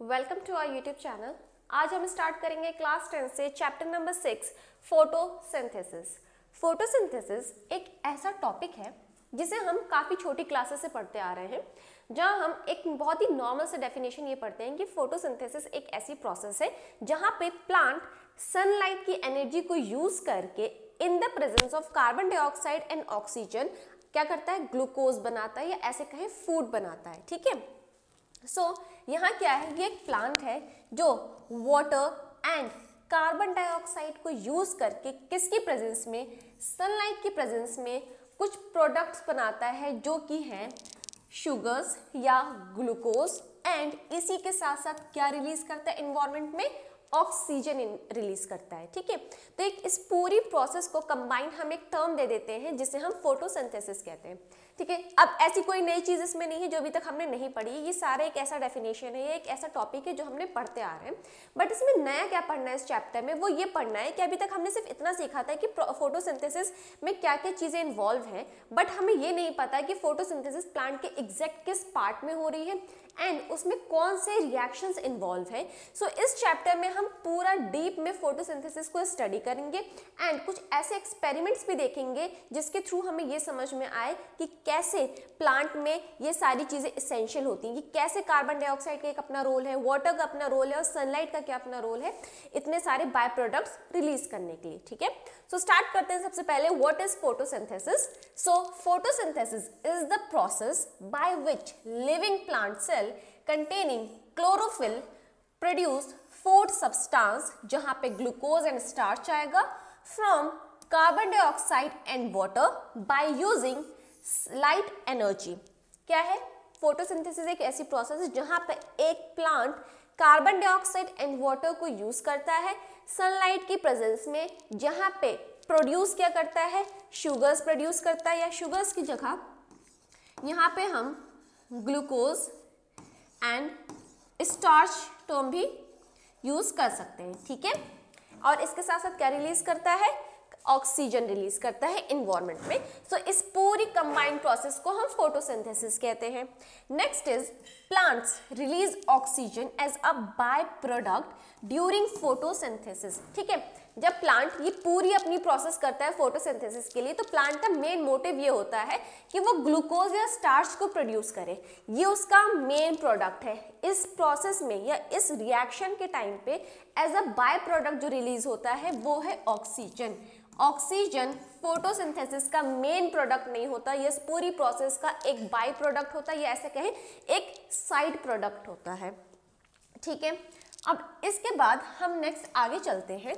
Welcome to our YouTube channel. आज हम start करेंगे क्लास 10 से चैप्टर नंबर 6 फोटोसिंथेसिस। फोटोसिंथेसिस एक ऐसा टॉपिक है जिसे हम काफ़ी छोटी क्लासेस से पढ़ते आ रहे हैं, जहां हम एक बहुत ही नॉर्मल से डेफिनेशन ये पढ़ते हैं कि फोटोसिंथेसिस एक ऐसी प्रोसेस है जहां पे प्लांट सनलाइट की एनर्जी को यूज करके in the presence of carbon dioxide and oxygen क्या करता है, ग्लूकोज बनाता है या ऐसे कहें फूड बनाता है। ठीक है। यहाँ क्या है, ये एक प्लांट है जो वाटर एंड कार्बन डाइऑक्साइड को यूज करके किसकी प्रेजेंस में, सनलाइट की प्रेजेंस में कुछ प्रोडक्ट्स बनाता है जो कि हैं शुगर्स या ग्लूकोज, एंड इसी के साथ साथ क्या रिलीज करता है एनवायरनमेंट में, ऑक्सीजन रिलीज करता है। ठीक है। तो एक इस पूरी प्रोसेस को कंबाइन हम एक टर्म दे देते हैं जिसे हम फोटोसिंथेसिस कहते हैं। ठीक है। अब ऐसी कोई नई चीज इसमें नहीं है जो अभी तक हमने नहीं पढ़ी, ये सारा एक ऐसा डेफिनेशन है, ये एक ऐसा टॉपिक है जो हमने पढ़ते आ रहे हैं। बट इसमें नया क्या पढ़ना है इस चैप्टर में, वो ये पढ़ना है कि अभी तक हमने सिर्फ इतना सीखा था कि फोटोसिंथेसिस में क्या क्या चीजें इन्वॉल्व हैं, बट हमें ये नहीं पता कि फोटोसिंथेसिस प्लांट के एग्जैक्ट किस पार्ट में हो रही है एंड उसमें कौन से रिएक्शंस इन्वॉल्व हैं। इस चैप्टर में हम पूरा डीप में फोटोसिंथेसिस को स्टडी करेंगे एंड कुछ ऐसे एक्सपेरिमेंट्स भी देखेंगे जिसके थ्रू हमें ये समझ में आए कि कैसे प्लांट में ये सारी चीजें इसेंशियल होती हैं, कि कैसे कार्बन डाइऑक्साइड का एक अपना रोल है, वाटर का अपना रोल है और सनलाइट का क्या अपना रोल है इतने सारे बाय प्रोडक्ट्स रिलीज करने के लिए। ठीक है। स्टार्ट करते हैं सबसे पहले, what is photosynthesis. Photosynthesis is the process by which living plant cell containing chlorophyll produce food substance, जहां पे ग्लूकोज एंड स्टार्च आएगा, from carbon dioxide and water by using light energy. क्या है फोटोसिंथेसिस? एक ऐसी प्रोसेस है जहां पे एक plant carbon dioxide and water को यूज करता है सनलाइट की प्रेजेंस में, जहां पे प्रोड्यूस क्या करता है, शुगर्स प्रोड्यूस करता है, या शुगर्स की जगह यहाँ पे हम ग्लूकोज एंड स्टार्च टर्म भी यूज कर सकते हैं। ठीक है। और इसके साथ साथ क्या रिलीज करता है, ऑक्सीजन रिलीज करता है इन्वायरमेंट में। इस पूरी कंबाइंड प्रोसेस को हम फोटोसिंथेसिस कहते हैं। Next is plants release oxygen as a bye product during photosynthesis. ठीक है। जब प्लांट ये पूरी अपनी प्रोसेस करता है फोटोसिंथेसिस के लिए, तो प्लांट का मेन मोटिव ये होता है कि वो ग्लूकोज या स्टार्च को प्रोड्यूस करे, ये उसका मेन प्रोडक्ट है। इस प्रोसेस में या इस रिएक्शन के टाइम पे एज अ बाय प्रोडक्ट जो रिलीज होता है वो है ऑक्सीजन। ऑक्सीजन फोटोसिंथेसिस का मेन प्रोडक्ट नहीं होता, ये इस पूरी प्रोसेस का एक बाय प्रोडक्ट होता है, या ऐसे कहें एक साइड प्रोडक्ट होता है। ठीक है। अब इसके बाद हम नेक्स्ट आगे चलते हैं,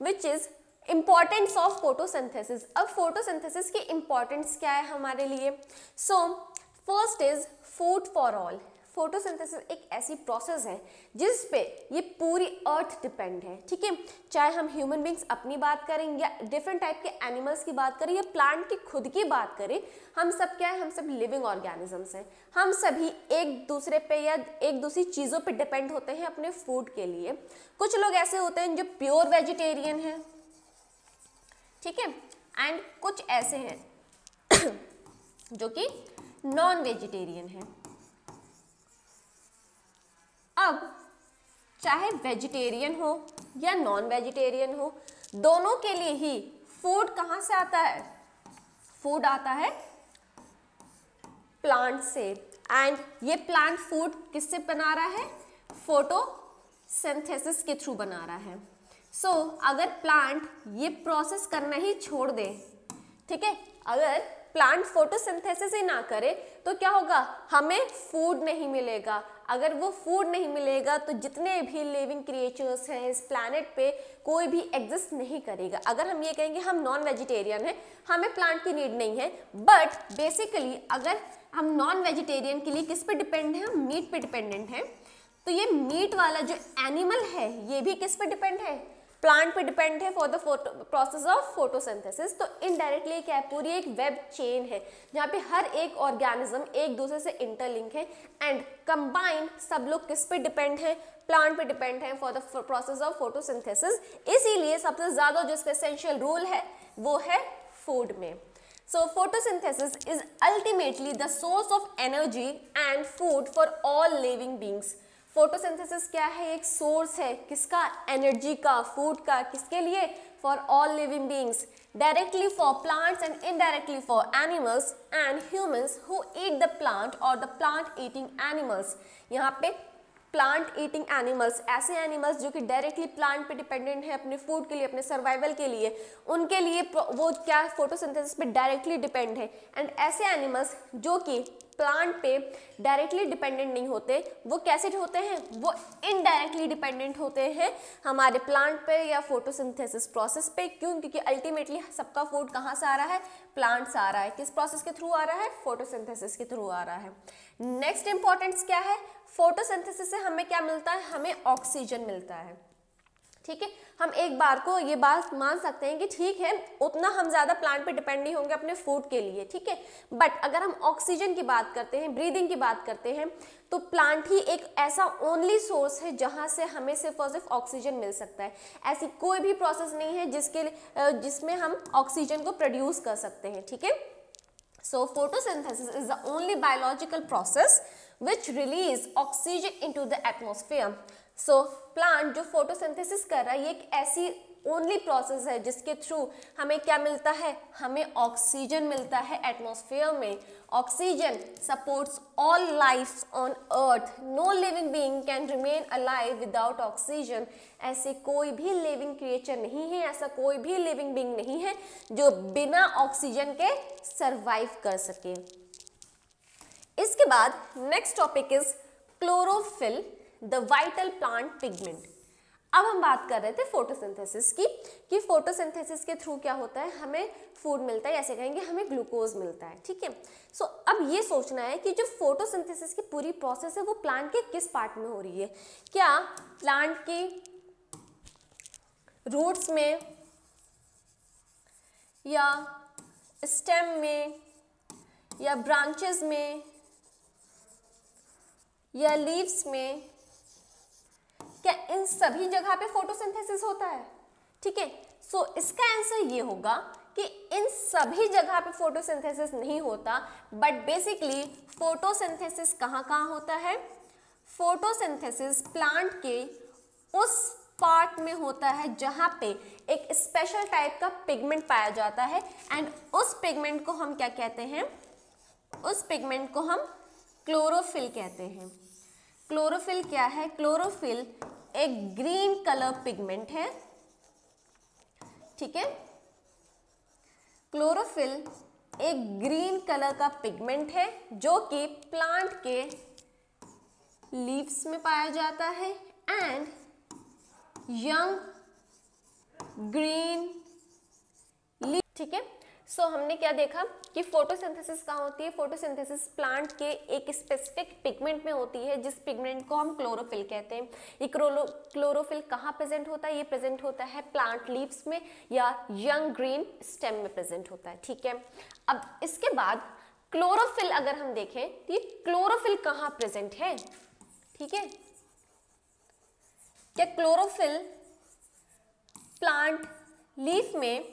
which is importance of photosynthesis. अब फोटोसिंथेसिस की इंपॉर्टेंस क्या है हमारे लिए? First is food for all. Photosynthesis एक ऐसी प्रोसेस है जिस पे ये पूरी अर्थ डिपेंड है। ठीक है। चाहे हम ह्यूमन बींग्स अपनी बात करें या डिफरेंट टाइप के एनिमल्स की बात करें या प्लांट की खुद की बात करें, हम सब क्या है, हम सब लिविंग ऑर्गेनिजम्स हैं। हम सभी एक दूसरे पे या एक दूसरी चीज़ों पे डिपेंड होते हैं अपने फूड के लिए। कुछ लोग ऐसे होते हैं जो प्योर वेजिटेरियन हैं, ठीक है, एंड कुछ ऐसे हैं जो कि नॉन वेजिटेरियन हैं। अब चाहे वेजिटेरियन हो या नॉन वेजिटेरियन हो, दोनों के लिए ही फूड कहाँ से आता है? फूड आता है प्लांट से, एंड ये प्लांट फूड किससे बना रहा है? फोटोसिंथेसिस के थ्रू बना रहा है। अगर प्लांट ये प्रोसेस करना ही छोड़ दे, ठीक है, अगर प्लांट फोटोसिंथेसिस ही ना करे तो क्या होगा, हमें फूड नहीं मिलेगा। अगर वो फूड नहीं मिलेगा तो जितने भी लिविंग क्रिएचर्स हैं इस प्लैनेट पे कोई भी एग्जिस्ट नहीं करेगा। अगर हम ये कहेंगे हम नॉन वेजिटेरियन हैं, हमें प्लांट की नीड नहीं है, बट बेसिकली अगर हम नॉन वेजिटेरियन के लिए किस पे डिपेंड है, हम मीट पे डिपेंडेंट हैं, तो ये मीट वाला जो एनिमल है ये भी किस पे डिपेंड है, प्लांट पे डिपेंड है for the process of photosynthesis. तो इनडायरेक्टली क्या है, पूरी एक वेब चेन है जहाँ पे हर एक ऑर्गेनिज्म एक दूसरे से इंटरलिंक है, एंड कंबाइंड सब लोग किस पे डिपेंड है, प्लांट पे डिपेंड है for the process of photosynthesis. इसीलिए सबसे ज्यादा जो इसका एसेंशियल रोल है वो है फूड में। Photosynthesis is ultimately the source of energy and food for all living beings. Photosynthesis क्या है? एक सोर्स है किसका? एनर्जी का, फूड का। किसके लिए? For all living beings, directly for plants and indirectly for animals and humans who eat the plant और द प्लांट ईटिंग एनिमल्स। यहाँ पे प्लांट ईटिंग एनिमल्स, ऐसे एनिमल्स जो कि डायरेक्टली प्लांट पे डिपेंडेंट है अपने फूड के लिए, अपने सर्वाइवल के लिए, उनके लिए वो क्या फोटोसिंथेसिस पे डायरेक्टली डिपेंड है। एंड ऐसे एनिमल्स जो कि प्लांट पे डायरेक्टली डिपेंडेंट नहीं होते, वो कैसे होते हैं? वो इनडायरेक्टली डिपेंडेंट होते हैं हमारे प्लांट पे या फोटोसिंथेसिस प्रोसेस पे। क्यों? क्योंकि अल्टीमेटली सबका फूड कहाँ से आ रहा है? प्लांट से आ रहा है। किस प्रोसेस के थ्रू आ रहा है? फोटोसिंथेसिस के थ्रू आ रहा है। नेक्स्ट इंपॉर्टेंस क्या है? फोटोसिंथेसिस से हमें क्या मिलता है? हमें ऑक्सीजन मिलता है। ठीक है, हम एक बार को ये बात मान सकते हैं कि ठीक है, उतना हम ज्यादा प्लांट पे डिपेंड नहीं होंगे अपने फूड के लिए, ठीक है। बट अगर हम ऑक्सीजन की बात करते हैं, ब्रीदिंग की बात करते हैं, तो प्लांट ही एक ऐसा ओनली सोर्स है जहां से हमें सिर्फ और सिर्फ ऑक्सीजन मिल सकता है। ऐसी कोई भी प्रोसेस नहीं है जिसमें हम ऑक्सीजन को प्रोड्यूस कर सकते हैं, ठीक है। So photosynthesis is the only biological process which release oxygen into the atmosphere. So plant जो photosynthesis कर रहा है, ये एक ऐसी ओनली प्रोसेस है जिसके थ्रू हमें क्या मिलता है? हमें ऑक्सीजन मिलता है एटमॉस्फेयर में। Oxygen supports all life on earth. No living being can remain alive without oxygen. ऐसे कोई भी लिविंग क्रिएचर नहीं है, ऐसा कोई भी लिविंग बीइंग नहीं है जो बिना ऑक्सीजन के सरवाइव कर सके। इसके बाद next topic is chlorophyll, the vital plant pigment. अब हम बात कर रहे थे फोटोसिंथेसिस की, कि फोटोसिंथेसिस के थ्रू क्या होता है? हमें फूड मिलता है, ऐसे कहेंगे हमें ग्लूकोज मिलता है, ठीक है। सो अब ये सोचना है कि जो फोटोसिंथेसिस की पूरी प्रोसेस है वो प्लांट के किस पार्ट में हो रही है? क्या प्लांट की रूट्स में या स्टेम में या ब्रांचेस में या लीव्स में? क्या इन सभी जगह पे फोटोसिंथेसिस होता है? ठीक है, सो इसका आंसर ये होगा कि इन सभी जगह पे फोटोसिंथेसिस नहीं होता, बट बेसिकली फोटोसिंथेसिस कहाँ होता है? फोटोसिंथेसिस प्लांट के उस पार्ट में होता है जहां पे एक स्पेशल टाइप का पिगमेंट पाया जाता है। एंड उस पिगमेंट को हम क्या कहते हैं? उस पिगमेंट को हम क्लोरोफिल कहते हैं। क्लोरोफिल क्या है? क्लोरोफिल एक ग्रीन कलर पिगमेंट है, ठीक है। क्लोरोफिल एक ग्रीन कलर का पिगमेंट है जो कि प्लांट के लीव्स में पाया जाता है एंड यंग ग्रीन लीफ, ठीक है। सो हमने क्या देखा कि फोटोसिंथेसिस कहाँ होती है? फोटोसिंथेसिस प्लांट के एक स्पेसिफिक पिगमेंट में होती है जिस पिगमेंट को हम क्लोरोफिल कहते हैं। ये क्लोरोफिल कहाँ प्रेजेंट होता है? ये प्रेजेंट होता है प्लांट लीव्स में या यंग ग्रीन स्टेम में प्रेजेंट होता है, ठीक है। अब इसके बाद क्लोरोफिल अगर हम देखें तो ये क्लोरोफिल कहाँ प्रेजेंट है? ठीक है, क्या क्लोरोफिल प्लांट लीफ में,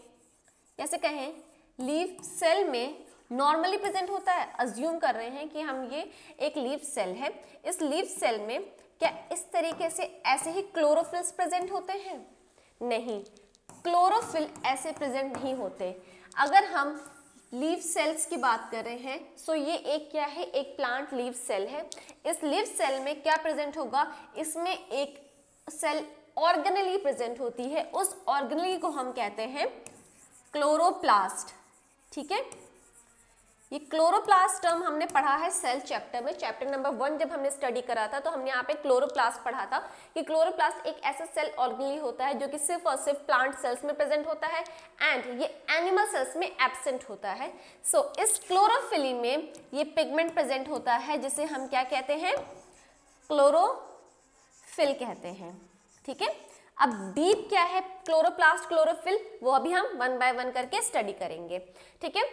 कैसे कहें, लीफ सेल में नॉर्मली प्रेजेंट होता है? अज्यूम कर रहे हैं कि हम ये एक लीफ सेल है, इस लीफ सेल में क्या इस तरीके से ऐसे ही क्लोरोफिल्स प्रेजेंट होते हैं? नहीं, क्लोरोफिल ऐसे प्रेजेंट नहीं होते। अगर हम लीफ सेल्स की बात कर रहे हैं, सो ये एक क्या है? एक प्लांट लीफ सेल है। इस लीफ सेल में क्या प्रेजेंट होगा? इसमें एक सेल ऑर्गेनली प्रेजेंट होती है, उस ऑर्गेनली को हम कहते हैं क्लोरोप्लास्ट, ठीक है। ये क्लोरोप्लास्ट टर्म हमने पढ़ा है सेल चैप्टर में, चैप्टर नंबर 1 जब हमने स्टडी करा था तो हमने यहाँ पे क्लोरोप्लास्ट पढ़ा था कि क्लोरोप्लास्ट एक ऐसा सेल ऑर्गेनली होता है जो कि सिर्फ और सिर्फ प्लांट सेल्स में प्रेजेंट होता है एंड ये एनिमल सेल्स में एब्सेंट होता है। सो इस क्लोरोफिल में ये पिगमेंट प्रेजेंट होता है जिसे हम क्या कहते हैं? क्लोरोफिल कहते हैं, ठीक है। अब डीप क्या है क्लोरोप्लास्ट क्लोरोफिल, वो अभी हम 1 बाय 1 करके स्टडी करेंगे, ठीक है।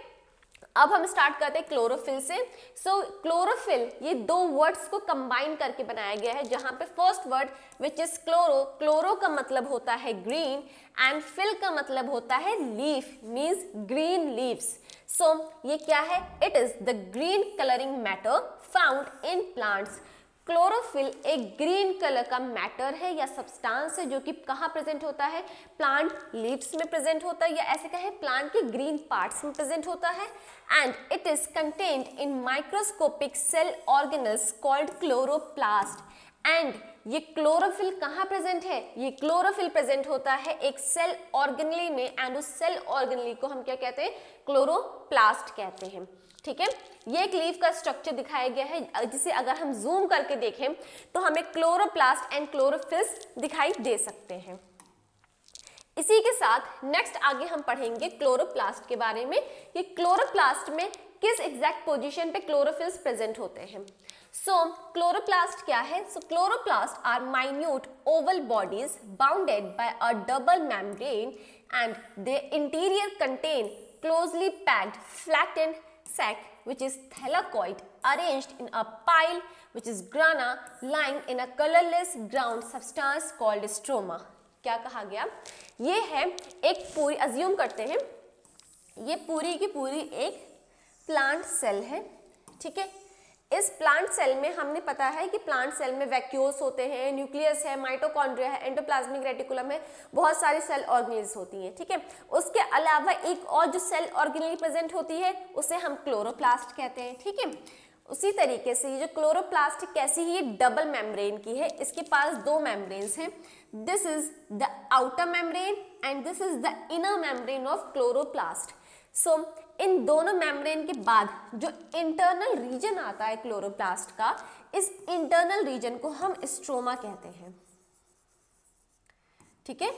अब हम स्टार्ट करते हैं क्लोरोफिल से। सो क्लोरोफिल ये दो वर्ड्स को कंबाइन करके बनाया गया है, जहां पे first word which is chloro, chloro का मतलब होता है ग्रीन एंड फिल का मतलब होता है leaf, means green leaves. So ये क्या है? It is the green colouring matter found in plants. Chlorophyll एक ग्रीन कलर का मैटर है या सब्सटेंस है जो कि कहाँ प्रेजेंट होता है, प्लांट लीव्स में प्रेजेंट होता है, या ऐसे कहें प्लांट के ग्रीन पार्ट्स में प्रेजेंट होता है, and it is contained in microscopic cell organelles called chloroplast. And ये क्लोरोफिल कहाँ प्रेजेंट है, ये क्लोरोफिल प्रेजेंट होता है एक सेल ऑर्गेनली में, एंड उस सेल ऑर्गेनली को हम क्या कहते हैं, क्लोरोप्लास्ट कहते हैं। ठीक है, ये एक लीफ का स्ट्रक्चर दिखाया गया है जिसे अगर हम जूम करके देखें तो हमें क्लोरोप्लास्ट एंड क्लोरोफिल्स दिखाई दे सकते हैं। इसी के साथ नेक्स्ट आगे हम पढ़ेंगे क्लोरोप्लास्ट के बारे में कि क्लोरोप्लास्ट में किस एग्जैक्ट पोजीशन पे क्लोरोफिल्स प्रेजेंट होते हैं। सो क्लोरोप्लास्ट क्या है, so chloroplast are minute oval bodies bounded by a double membrane and their interior contain closely packed flattened sac which is thylakoid arranged in a pile which is grana lying in a colorless ground substance called stroma। क्या कहा गया, ये है एक पूरी, assume करते हैं ये पूरी की पूरी एक प्लांट सेल है। ठीक है, इस प्लांट सेल में हमने पता है कि प्लांट सेल में वैक्यूल्स होते हैं, न्यूक्लियस है, माइटोकॉन्ड्रिया है, एंडोप्लाज्मिक रेटिकुलम है, बहुत सारी सेल ऑर्गेनेल्स होती हैं। ठीक है, उसके अलावा एक और जो सेल ऑर्गेनेल प्रेजेंट होती है उसे हम क्लोरोप्लास्ट कहते हैं। ठीक है, उसी तरीके से ये जो क्लोरोप्लास्ट कैसी है, ये डबल मेम्ब्रेन की है, इसके पास दो मेम्ब्रेन्स हैं, this is the outer membrane and this is the inner membrane of chloroplast. So इन दोनों मेम्ब्रेन के बाद जो इंटरनल रीजन आता है क्लोरोप्लास्ट का, इस इंटरनल रीजन को हम स्ट्रोमा कहते हैं। ठीक है,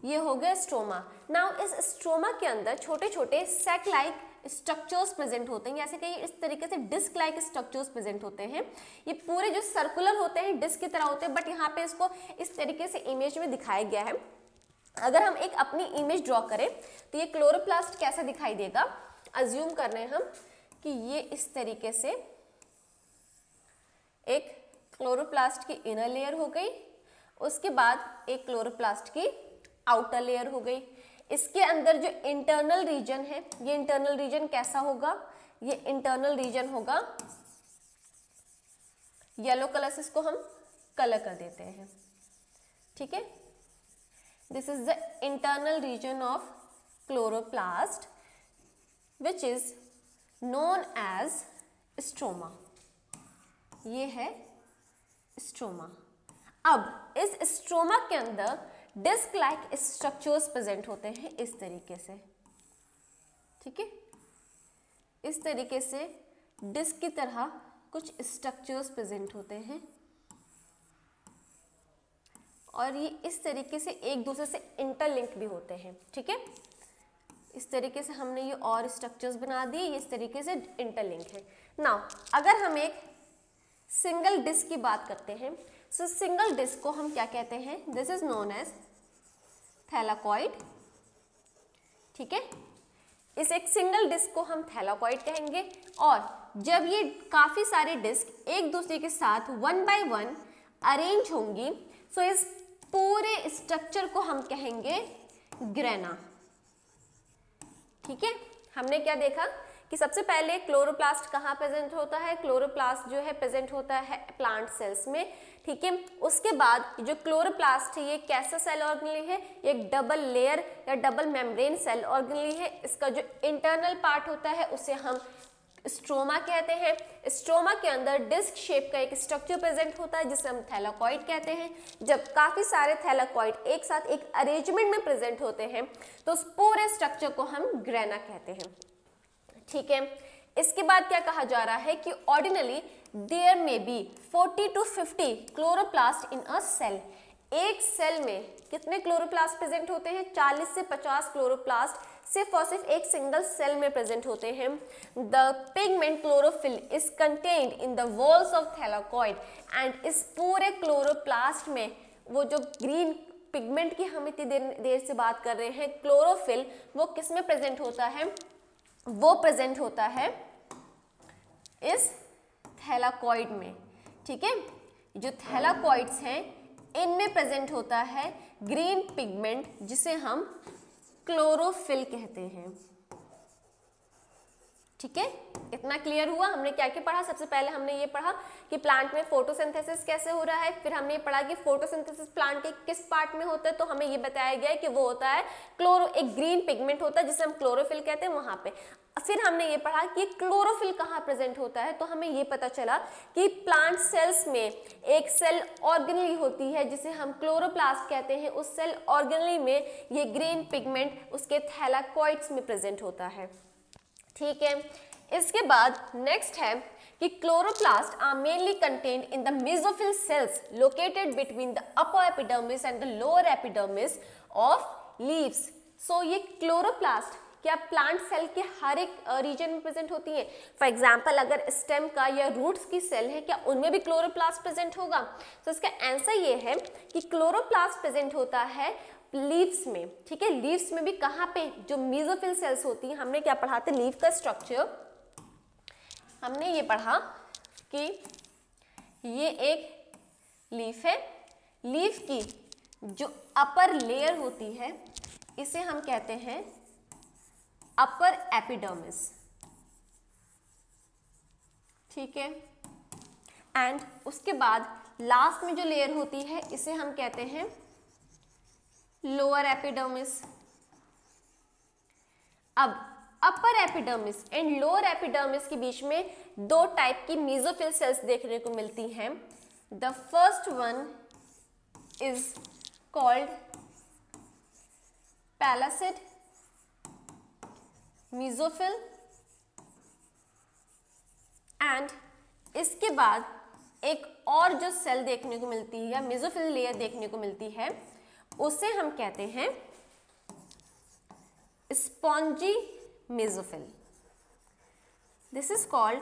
ये हो गया स्ट्रोमा। नाउ इस स्ट्रोमा के अंदर छोटे छोटे सैक लाइक स्ट्रक्चर्स प्रेजेंट होते हैं, जैसे कि इस तरीके से डिस्क लाइक स्ट्रक्चर्स प्रेजेंट होते हैं। ये पूरे जो सर्कुलर होते हैं डिस्क की तरह होते हैं, बट यहाँ पे इसको इस तरीके से इमेज में दिखाया गया है। अगर हम एक अपनी इमेज ड्रॉ करें तो ये क्लोरोप्लास्ट कैसा दिखाई देगा, अज्यूम कर रहे हैं हम कि ये इस तरीके से एक क्लोरोप्लास्ट की इनर लेयर हो गई, उसके बाद एक क्लोरोप्लास्ट की आउटर लेयर हो गई। इसके अंदर जो इंटरनल रीजन है, ये इंटरनल रीजन कैसा होगा, ये इंटरनल रीजन होगा येलो कलर से इसको हम कलर कर देते हैं। ठीक है, this is the internal region of chloroplast which is known as stroma। ये है स्ट्रोमा। अब इस स्ट्रोमा के अंदर डिस्क लाइक स्ट्रक्चर्स प्रेजेंट होते हैं इस तरीके से। ठीक है, इस तरीके से डिस्क की तरह कुछ स्ट्रक्चर्स प्रेजेंट होते हैं और ये इस तरीके से एक दूसरे से इंटरलिंक भी होते हैं। ठीक है, इस तरीके से हमने ये और स्ट्रक्चर्स बना दिए, ये इस तरीके से इंटरलिंक है। नाउ अगर हम एक सिंगल डिस्क की बात करते हैं, सो सिंगल डिस्क को हम क्या कहते हैं, this is known as thylakoid. ठीक है, इस एक सिंगल डिस्क को हम थैलाकॉइड कहेंगे, और जब ये काफी सारी डिस्क एक दूसरे के साथ वन बाय वन अरेंज होंगी, सो इस पूरे स्ट्रक्चर को हम कहेंगे ग्रेना। ठीक है, हमने क्या देखा कि सबसे पहले क्लोरोप्लास्ट कहाँ प्रेजेंट होता है, क्लोरोप्लास्ट जो है प्रेजेंट होता है प्लांट सेल्स में। ठीक है, उसके बाद जो क्लोरोप्लास्ट है ये कैसा सेल ऑर्गेनेल है, एक डबल लेयर या डबल मेम्ब्रेन सेल ऑर्गेनेल है। इसका जो इंटरनल पार्ट होता है उसे हम स्ट्रोमा कहते हैं। स्ट्रोमा के अंदर डिस्क शेप का एक स्ट्रक्चर प्रेजेंट होता है जिसे हम थैलाकॉइड कहते हैं। जब काफी सारे थैलाकॉइड एक साथ एक अरेंजमेंट में प्रेजेंट होते हैं तो उस पूरे स्ट्रक्चर को हम ग्रेना कहते हैं। ठीक है, इसके बाद क्या कहा जा रहा है कि ordinarily there may be 40 to 50 chloroplast in a cell. एक सेल में कितने क्लोरोप्लास्ट प्रेजेंट होते हैं, 40 से 50 क्लोरोप्लास्ट सिर्फ और सिर्फ एक सिंगल सेल में प्रेजेंट होते हैं। The pigment chlorophyll is contained in the walls of thylakoid, and इस पूरे क्लोरोप्लास्ट में वो जो ग्रीन पिगमेंट की हम इतनी देर से बात कर रहे हैं, क्लोरोफिल, वो किस में प्रेजेंट होता है, वो प्रेजेंट होता है इस थैलाकॉइड में। ठीक है, जो थैलाकॉइड्स हैं इनमें प्रेजेंट होता है ग्रीन पिगमेंट जिसे हम क्लोरोफिल कहते हैं। ठीक है, इतना क्लियर हुआ। हमने क्या क्या पढ़ा? सबसे पहले हमने ये पढ़ा कि प्लांट में फोटोसिंथेसिस कैसे हो रहा है, फिर हमने ये पढ़ा कि फोटोसिंथेसिस प्लांट के किस पार्ट में होता है, तो हमें ये बताया गया है कि वो होता है एक ग्रीन पिगमेंट होता है जिसे हम क्लोरोफिल कहते हैं, वहां पे। फिर हमने ये पढ़ा कि क्लोरोफिल कहाँ प्रेजेंट होता है, तो हमें ये पता चला कि प्लांट सेल्स में एक सेल ऑर्गेनली होती है जिसे हम क्लोरोप्लास्ट कहते हैं। उस सेल ऑर्गेनली में ये ग्रीन पिगमेंट उसके थैलाकोइड्स में प्रेजेंट होता है। ठीक है, इसके बाद नेक्स्ट है कि chloroplast are mainly contained in the mesophyll cells located between the upper epidermis and the lower epidermis of leaves. So ये क्लोरोप्लास्ट क्या प्लांट सेल के हर एक रीजन में प्रेजेंट होती है? फॉर एग्जाम्पल अगर स्टेम का या रूट्स की सेल है, क्या उनमें भी क्लोरोप्लास्ट प्रेजेंट होगा? तो इसका आंसर ये है कि क्लोरोप्लास्ट प्रेजेंट होता है लीव्स में। ठीक है, लीव्स में भी कहाँ पे? जो मेसोफिल सेल्स होती हैं। हमने क्या पढ़ा था लीव का स्ट्रक्चर? हमने ये पढ़ा कि ये एक लीफ है, लीफ की जो अपर लेयर होती है इसे हम कहते हैं अपर एपिडर्मिस। ठीक है, एंड उसके बाद लास्ट में जो लेयर होती है इसे हम कहते हैं लोअर एपिडर्मिस। अब अपर एपिडर्मिस एंड लोअर एपिडर्मिस के बीच में दो टाइप की मेसोफिल सेल्स देखने को मिलती हैं। The first one is called palisade mesophyll and इसके बाद एक और जो सेल देखने को मिलती है या मेसोफिल लेयर देखने को मिलती है उसे हम कहते हैं spongy mesophyll. This is called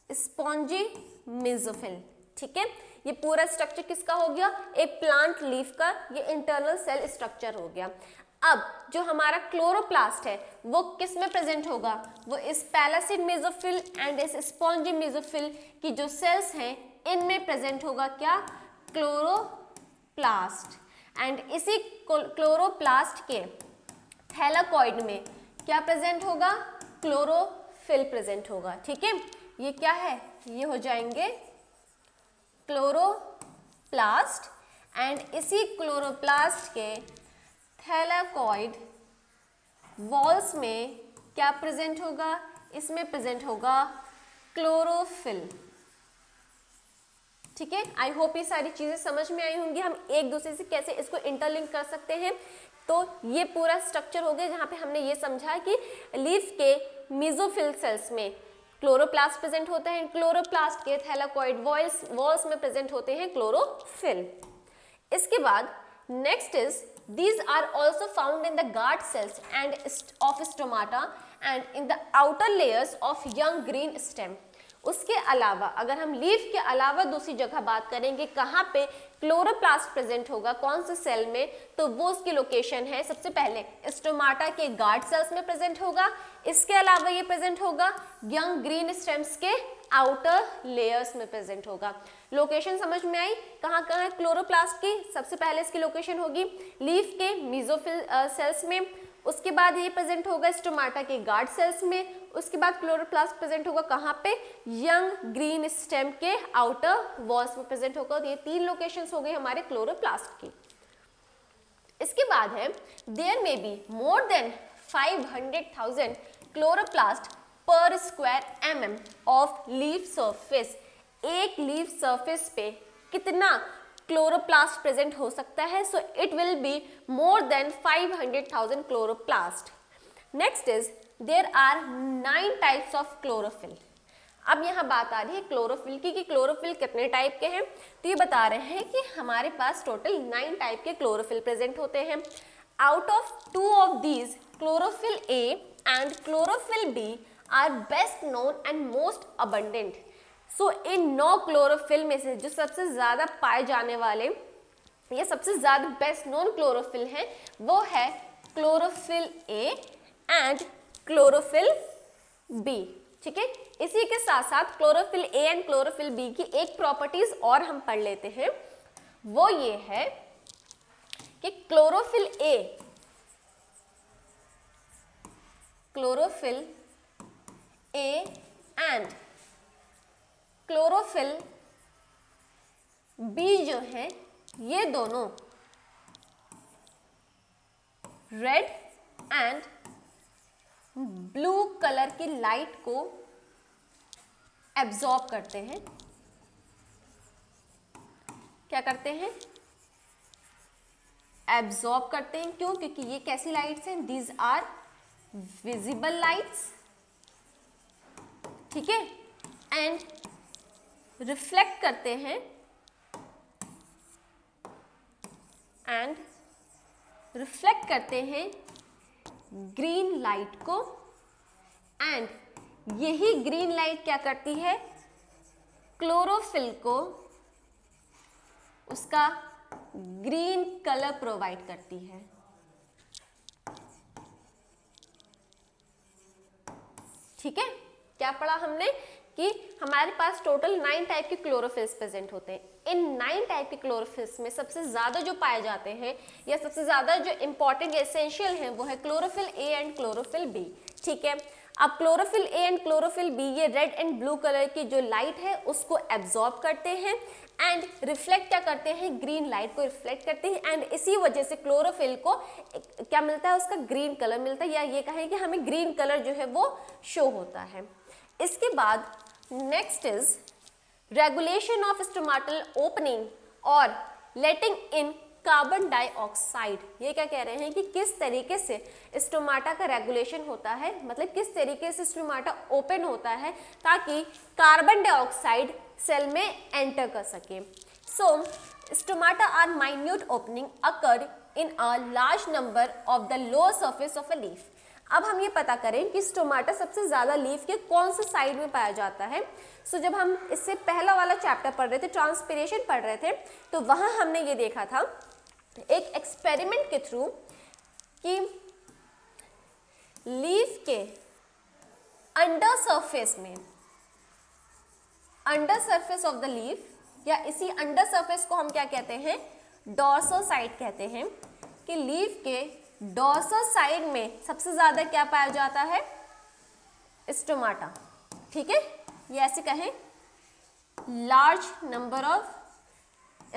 spongy mesophyll. ठीक है, ये पूरा स्ट्रक्चर किसका हो गया? एक प्लांट लीफ का ये इंटरनल सेल स्ट्रक्चर हो गया। अब जो हमारा क्लोरोप्लास्ट है वो किस में प्रेजेंट होगा? वो इस पैलासिड मेसोफिल एंड इस स्पॉन्जी मेसोफिल की जो सेल्स हैं इनमें प्रेजेंट होगा। क्या? क्लोरोप्लास्ट। एंड इसी क्लोरोप्लास्ट के थैलाकॉइड में क्या प्रेजेंट होगा? क्लोरोफिल प्रेजेंट होगा। ठीक है, ये क्या है? ये हो जाएंगे क्लोरोप्लास्ट एंड इसी क्लोरोप्लास्ट के थैलाकॉइड वॉल्स में क्या प्रेजेंट होगा? इसमें प्रेजेंट होगा क्लोरोफिल। ठीक है, आई होप ये सारी चीजें समझ में आई होंगी। हम एक दूसरे से कैसे इसको इंटरलिंक कर सकते हैं। तो ये पूरा स्ट्रक्चर हो गया जहां पे हमने ये समझा कि लीफ के मेसोफिल सेल्स में क्लोरोप्लास्ट प्रेजेंट होते हैं, क्लोरोप्लास्ट के थैलाकॉइड वॉल्स में प्रेजेंट होते हैं क्लोरोफिल। इसके बाद next is these are also found in the guard cells and of stomata and in the outer layers of young green stem। उसके अलावा अगर हम लीफ के अलावा दूसरी जगह बात करेंगे कहाँ पे क्लोरोप्लास्ट प्रेजेंट होगा, कौन से सेल में, तो वो उसकी लोकेशन है सबसे पहले स्टोमाटा के गार्ड सेल्स में प्रेजेंट होगा। इसके अलावा ये प्रेजेंट होगा यंग ग्रीन स्टेम्स के आउटर लेयर्स में प्रेजेंट होगा। लोकेशन समझ में आई? कहाँ कहाँ है क्लोरोप्लास्ट की? सबसे पहले इसकी लोकेशन होगी लीफ के मेसोफिल सेल्स में, उसके बाद ये प्रेजेंट होगा स्टोमाटा के गार्ड सेल्स में, उसके बाद क्लोरोप्लास्ट प्रेजेंट होगा कहाँ पे? यंग ग्रीन स्टेम के आउटर वॉल्स में प्रेजेंट होगा। तो ये तीन लोकेशंस हो गई हमारे क्लोरोप्लास्ट की। इसके बाद है there may be more than 500,000 chloroplast per square mm of leaf surface. एक लीफ सरफेस पे कितना क्लोरोप्लास्ट प्रेजेंट हो सकता है? So it will be more than 500,000 chloroplast. Next is there are 9 types of chlorophyll. अब यहाँ बात आ रही है क्लोरोफिल की कि क्लोरोफिल कितने टाइप के हैं। तो ये बता रहे हैं कि हमारे पास टोटल 9 टाइप के क्लोरोफिल प्रेजेंट होते हैं। Out of 2 of these chlorophyll a and chlorophyll b are best known and most abundant. So in 9 chlorophyll में से जो सबसे ज्यादा पाए जाने वाले या सबसे ज्यादा बेस्ट नोन क्लोरोफिल है वो है chlorophyll a and chlorophyll b. ठीक है, इसी के साथ साथ chlorophyll a and chlorophyll b की एक प्रॉपर्टीज और हम पढ़ लेते हैं। वो ये है कि chlorophyll A and chlorophyll B जो है ये दोनों रेड एंड ब्लू कलर की लाइट को एब्जॉर्ब करते हैं। क्या करते हैं? एब्जॉर्ब करते हैं। क्यों? क्योंकि ये कैसी लाइट्स हैं? दीज आर विजिबल लाइट्स, ठीक है, एंड रिफ्लेक्ट करते हैं ग्रीन लाइट को, एंड यही ग्रीन लाइट क्या करती है? क्लोरोफिल को उसका ग्रीन कलर प्रोवाइड करती है। ठीक है, क्या पढ़ा हमने कि हमारे पास टोटल 9 टाइप के क्लोरोफिल्स प्रेजेंट होते हैं। इन 9 टाइप के क्लोरोफिल्स में सबसे ज्यादा जो पाए जाते हैं या सबसे ज्यादा जो इंपॉर्टेंट एसेंशियल हैं वो है chlorophyll a and chlorophyll b. ठीक है, अब chlorophyll a and chlorophyll b ये रेड एंड ब्लू कलर की जो लाइट है उसको एब्जॉर्ब करते हैं एंड रिफ्लेक्ट क्या करते हैं? ग्रीन लाइट को रिफ्लेक्ट करते हैं, एंड इसी वजह से क्लोरोफिल को क्या मिलता है? उसका ग्रीन कलर मिलता है, या ये कहें कि हमें ग्रीन कलर जो है वो शो होता है। इसके बाद next is regulation of stomatal opening और लेटिंग इन कार्बन डाइऑक्साइड। ये क्या कह रहे हैं कि किस तरीके से स्टोमाटा का रेगुलेशन होता है, मतलब किस तरीके से स्टोमाटा ओपन होता है ताकि कार्बन डाइऑक्साइड सेल में एंटर कर सके। So stomata are minute opening occur in a large number of the lower surface of a leaf. अब हम ये पता करें कि स्टोमाटा सबसे ज्यादा लीफ के कौन से साइड में पाया जाता है। सो जब हम इससे पहला वाला चैप्टर पढ़ रहे थे, ट्रांसपिरेशन पढ़ रहे थे, तो वहां हमने ये देखा था एक एक्सपेरिमेंट के थ्रू कि लीफ के under surface of the leaf, या इसी अंडर सरफेस को हम क्या कहते हैं? डॉर्सल साइड कहते हैं, कि लीफ के डॉर्सल साइड में सबसे ज्यादा क्या पाया जाता है? स्टोमाटा। ठीक है, ये ऐसे कहें, large number of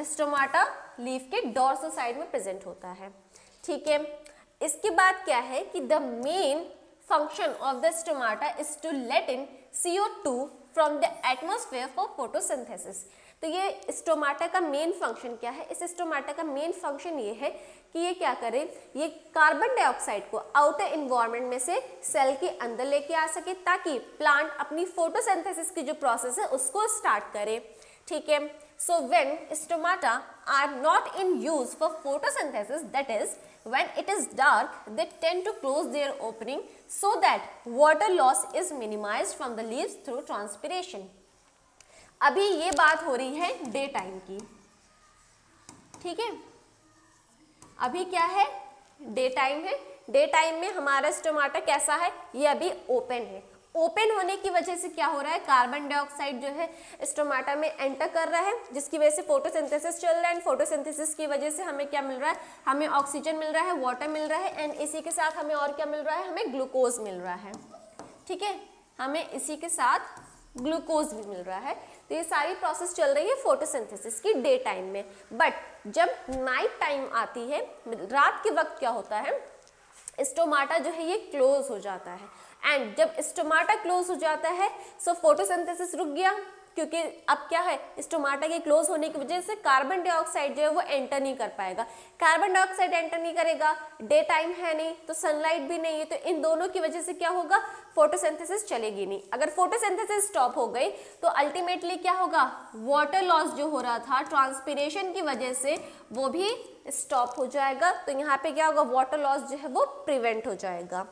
stomata leaf के डॉर्सल साइड में प्रेजेंट होता है। ठीक है, इसके बाद क्या है कि the main function of the stomata is to let in CO2 from the atmosphere for photosynthesis. तो ये स्टोमाटा का मेन फंक्शन क्या है? इस स्टोमाटा का मेन फंक्शन ये है कि ये क्या करे? ये कार्बन डाइऑक्साइड को आउटर एनवायरनमेंट में से सेल के अंदर लेके आ सके ताकि प्लांट अपनी फोटोसिंथेसिस की जो प्रोसेस है उसको स्टार्ट करे। ठीक है, so when stomata are not in use for photosynthesis, that is when it is dark, they tend to close their opening so that water loss is minimized from the leaves through transpiration. अभी ये बात हो रही है day time की। ठीक है, अभी क्या है? डे टाइम है। डे टाइम में हमारा स्टोमाटा कैसा है? ये अभी ओपन है। ओपन होने की वजह से क्या हो रहा है? कार्बन डाइऑक्साइड जो है स्टोमाटा में एंटर कर रहा है, जिसकी वजह से फोटोसिंथेसिस चल रहा है, एंड फोटोसिंथेसिस की वजह से हमें क्या मिल रहा है? हमें ऑक्सीजन मिल रहा है, वाटर मिल रहा है, एंड इसी के साथ हमें और क्या मिल रहा है? हमें ग्लूकोज मिल रहा है। ठीक है, हमें इसी के साथ ग्लूकोज भी मिल रहा है। तो ये सारी प्रोसेस चल रही है फोटोसिंथेसिस की डे टाइम में। बट जब नाइट टाइम आती है, रात के वक्त क्या होता है? स्टोमाटा जो है ये क्लोज हो जाता है, एंड जब स्टोमाटा क्लोज हो जाता है सो फोटोसिंथेसिस रुक गया, क्योंकि अब क्या है? स्टोमाटा के क्लोज होने की वजह से कार्बन डाइऑक्साइड जो है वो एंटर नहीं कर पाएगा। कार्बन डाइऑक्साइड एंटर नहीं करेगा, डे टाइम है नहीं, तो सनलाइट भी नहीं है, तो इन दोनों की वजह से क्या होगा? फोटोसिंथेसिस चलेगी नहीं। अगर फोटोसिंथेसिस स्टॉप हो गई तो अल्टीमेटली क्या होगा? वाटर लॉस जो हो रहा था ट्रांसपिरेशन की वजह से वो भी स्टॉप हो जाएगा। तो यहाँ पे क्या होगा? वाटर लॉस जो है वो प्रिवेंट हो जाएगा।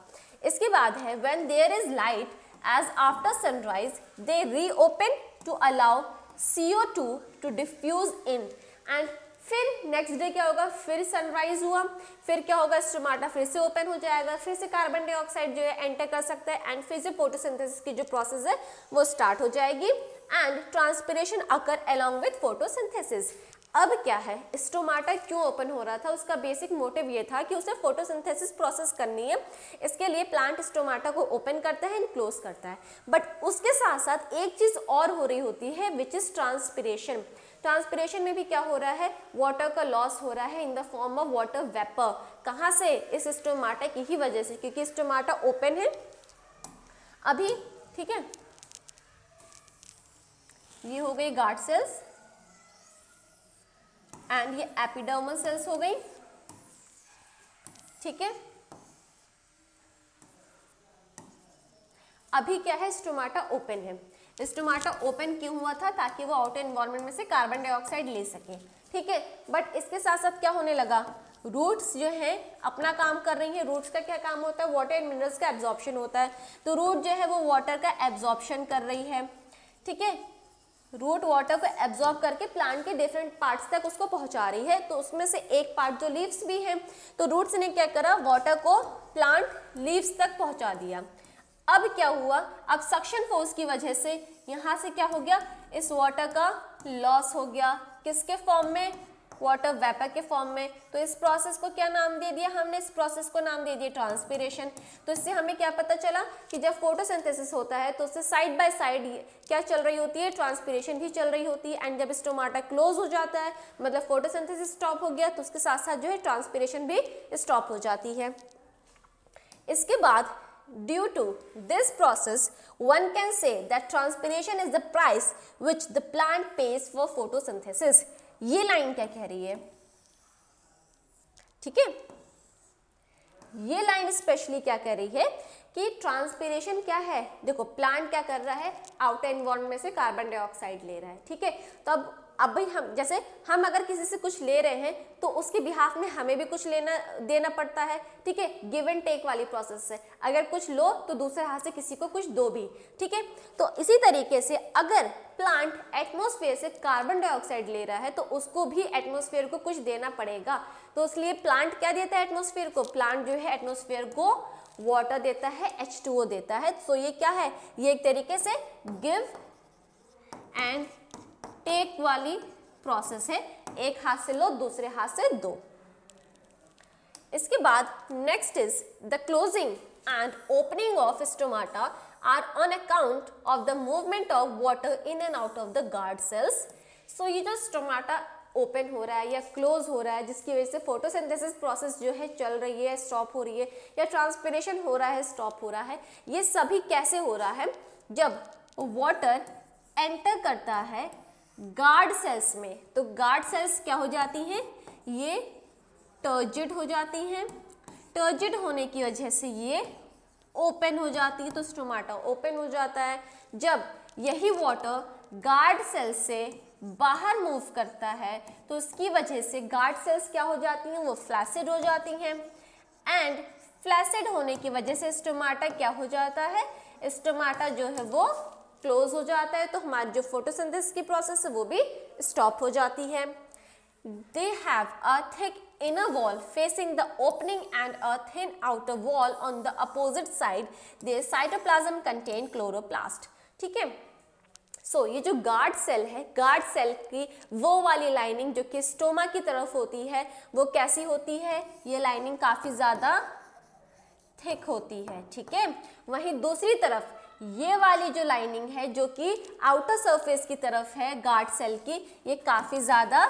इसके बाद है when there is light as after sunrise they reopen to allow CO2 to diffuse in, and फिर नेक्स्ट डे क्या होगा? फिर सनराइज हुआ, फिर क्या होगा? स्टोमाटा फिर से ओपन हो जाएगा, फिर से कार्बन डाइऑक्साइड जो है एंटर कर सकता है, एंड फिर से फोटोसिंथेसिस की जो प्रोसेस है वो स्टार्ट हो जाएगी, and transpiration occur along with photosynthesis. अब क्या है, स्टोमाटा क्यों ओपन हो रहा था, उसका बेसिक मोटिव ये था कि उसे फोटोसिंथेसिस प्रोसेस करनी है, इसके लिए प्लांट स्टोमाटा को ओपन करता है एंड क्लोज करता है। बट उसके साथ साथ एक चीज और हो रही होती है विच इज ट्रांसपिरेशन। ट्रांसपिरेशन में भी क्या हो रहा है, वाटर का लॉस हो रहा है in the form of water vapour. कहाँ से, इस स्टोमाटा की ही वजह से, क्योंकि स्टोमाटा ओपन है अभी, ठीक है। ये हो गई गार्ड सेल्स एंड ये एपिडर्मल सेल्स हो गई, ठीक है। अभी क्या है, स्टोमाटा ओपन है। स्टोमाटा ओपन क्यों हुआ था, ताकि वो आउटर एनवायरनमेंट में से कार्बन डाइऑक्साइड ले सके, ठीक है। बट इसके साथ साथ क्या होने लगा, रूट्स जो है अपना काम कर रही है। रूट्स का क्या काम होता है, वाटर एंड मिनरल्स का एब्जॉर्प्शन होता है। तो रूट जो है वो वाटर का एब्जॉर्प्शन कर रही है, ठीक है। रूट वाटर को एब्जॉर्ब करके प्लांट के डिफरेंट पार्ट्स तक उसको पहुंचा रही है। तो उसमें से एक पार्ट जो लीव्स भी है, तो रूट्स ने क्या करा, वाटर को प्लांट लीव्स तक पहुंचा दिया। अब क्या हुआ, अब सक्शन फोर्स की वजह से यहां से क्या हो गया, इस वाटर का लॉस हो गया। किसके फॉर्म में, वाटर वेपर के फॉर्म में। तो इस प्रोसेस को क्या नाम दे दिया हमने, इस प्रोसेस को नाम दे दिया ट्रांसपिरेशन। तो इससे हमें क्या पता चला कि जब फोटोसिंथेसिस होता है तो उससे साइड बाय साइड क्या चल रही होती है, ट्रांसपिरेशन भी चल रही होती है। एंड जब स्टोमाटा क्लोज हो जाता है, मतलब फोटोसिंथेसिस स्टॉप हो गया, तो उसके साथ साथ जो है ट्रांसपिरेशन भी स्टॉप हो जाती है। इसके बाद due to this process one can say that transpiration is the price which the plant pays for photosynthesis। ये लाइन क्या कह रही है, ठीक है। ये लाइन स्पेशली क्या कह रही है कि ट्रांसपिरेशन क्या है, देखो प्लांट क्या कर रहा है, आउटर एनवायरनमेंट में से कार्बन डाइऑक्साइड ले रहा है, ठीक है। तो अब भाई हम जैसे हम अगर किसी से कुछ ले रहे हैं तो उसके बिहाफ में हमें भी कुछ लेना देना पड़ता है, ठीक है। गिव एंड टेक वाली प्रोसेस है, अगर कुछ लो तो दूसरे हाथ से किसी को कुछ दो भी, ठीक है। तो इसी तरीके से अगर प्लांट एटमॉस्फेयर से कार्बन डाइऑक्साइड ले रहा है तो उसको भी एटमॉस्फेयर को कुछ देना पड़ेगा। तो इसलिए प्लांट क्या देता है एटमॉस्फेयर को, प्लांट जो है एटमॉस्फेयर को वाटर देता है, H2O देता है। तो ये क्या है, ये एक तरीके से गिव एंड टेक वाली प्रोसेस है, एक हाथ से लो दूसरे हाथ से दो। इसके बाद next is the closing and opening of stomata are on account of the movement of water in and out of the guard cells. So ये जो स्टोमाटा ओपन हो रहा है या क्लोज हो रहा है, जिसकी वजह से फोटोसिंथेसिस प्रोसेस जो है चल रही है, स्टॉप हो रही है, या ट्रांसपिरेशन हो रहा है, स्टॉप हो रहा है, ये सभी कैसे हो रहा है, जब वाटर एंटर करता है गार्ड सेल्स में। तो गार्ड सेल्स क्या हो जाती हैं, ये टर्जिड हो जाती हैं। टर्जिड होने की वजह से ये ओपन हो जाती है, तो स्टोमाटा ओपन हो जाता है। जब यही वाटर गार्ड सेल से बाहर मूव करता है तो उसकी वजह से गार्ड सेल्स क्या हो जाती हैं, वो फ्लैसिड हो जाती हैं। एंड फ्लैसिड होने की वजह से स्टोमाटा क्या हो जाता है, स्टोमाटा जो है वो क्लोज हो जाता है। तो हमारी जो फोटोसिंथेसिस की प्रोसेस है वो भी स्टॉप हो जाती है। They have a thick inner wall facing the opening and a thin outer wall on the opposite side. Their cytoplasm contain chloroplast, ठीक है। सो ये जो गार्ड सेल है, गार्ड सेल की वो वाली लाइनिंग जो कि स्टोमा की तरफ होती है, वो कैसी होती है, ये लाइनिंग काफी ज्यादा थिक होती है, ठीक है। वहीं दूसरी तरफ ये वाली जो लाइनिंग है जो कि आउटर सरफेस की तरफ है गार्ड सेल की, ये काफी ज्यादा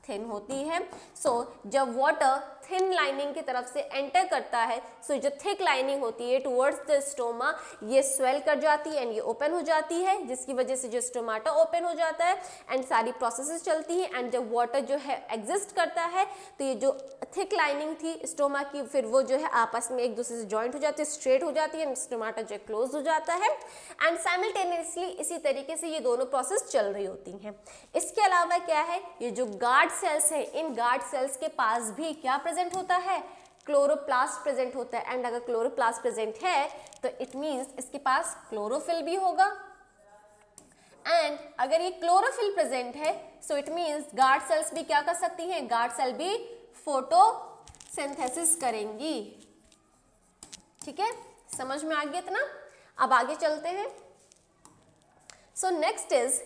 थिन होती है। सो जब वाटर थिन लाइनिंग की तरफ से एंटर करता है, सो जो थिक लाइनिंग होती है टुवर्ड्स द स्टोमा, ये स्वेल कर जाती है एंड ये ओपन हो जाती है, जिसकी वजह से जो स्टोमाटा ओपन हो जाता है एंड सारी प्रोसेसेस चलती हैं। एंड जब वाटर जो है एग्जिस्ट करता है तो ये जो थिक लाइनिंग थी स्टोमा की, फिर वो जो है आपस में एक दूसरे से जॉइंट हो जाती है, स्ट्रेट हो जाती है, स्टोमाटा जो क्लोज हो जाता है। एंड साइमल्टेनियसली इसी तरीके से ये दोनों प्रोसेस चल रही होती हैं। इसके अलावा क्या है, ये जो गार्ड सेल्स है, इन गार्ड सेल्स के पास भी क्या प्रेजेंट होता है, क्लोरोप्लास्ट प्रेजेंट होता है। एंड अगर क्लोरोप्लास्ट प्रेजेंट है तो इट मींस इसके पास क्लोरोफिल भी होगा। एंड अगर ये क्लोरोफिल प्रेजेंट है so it means guard cells भी क्या कर सकती हैं, गार्ड सेल भी फोटोसिंथेसिस करेंगी, ठीक है। समझ में आ गया इतना, अब आगे चलते हैं। So next is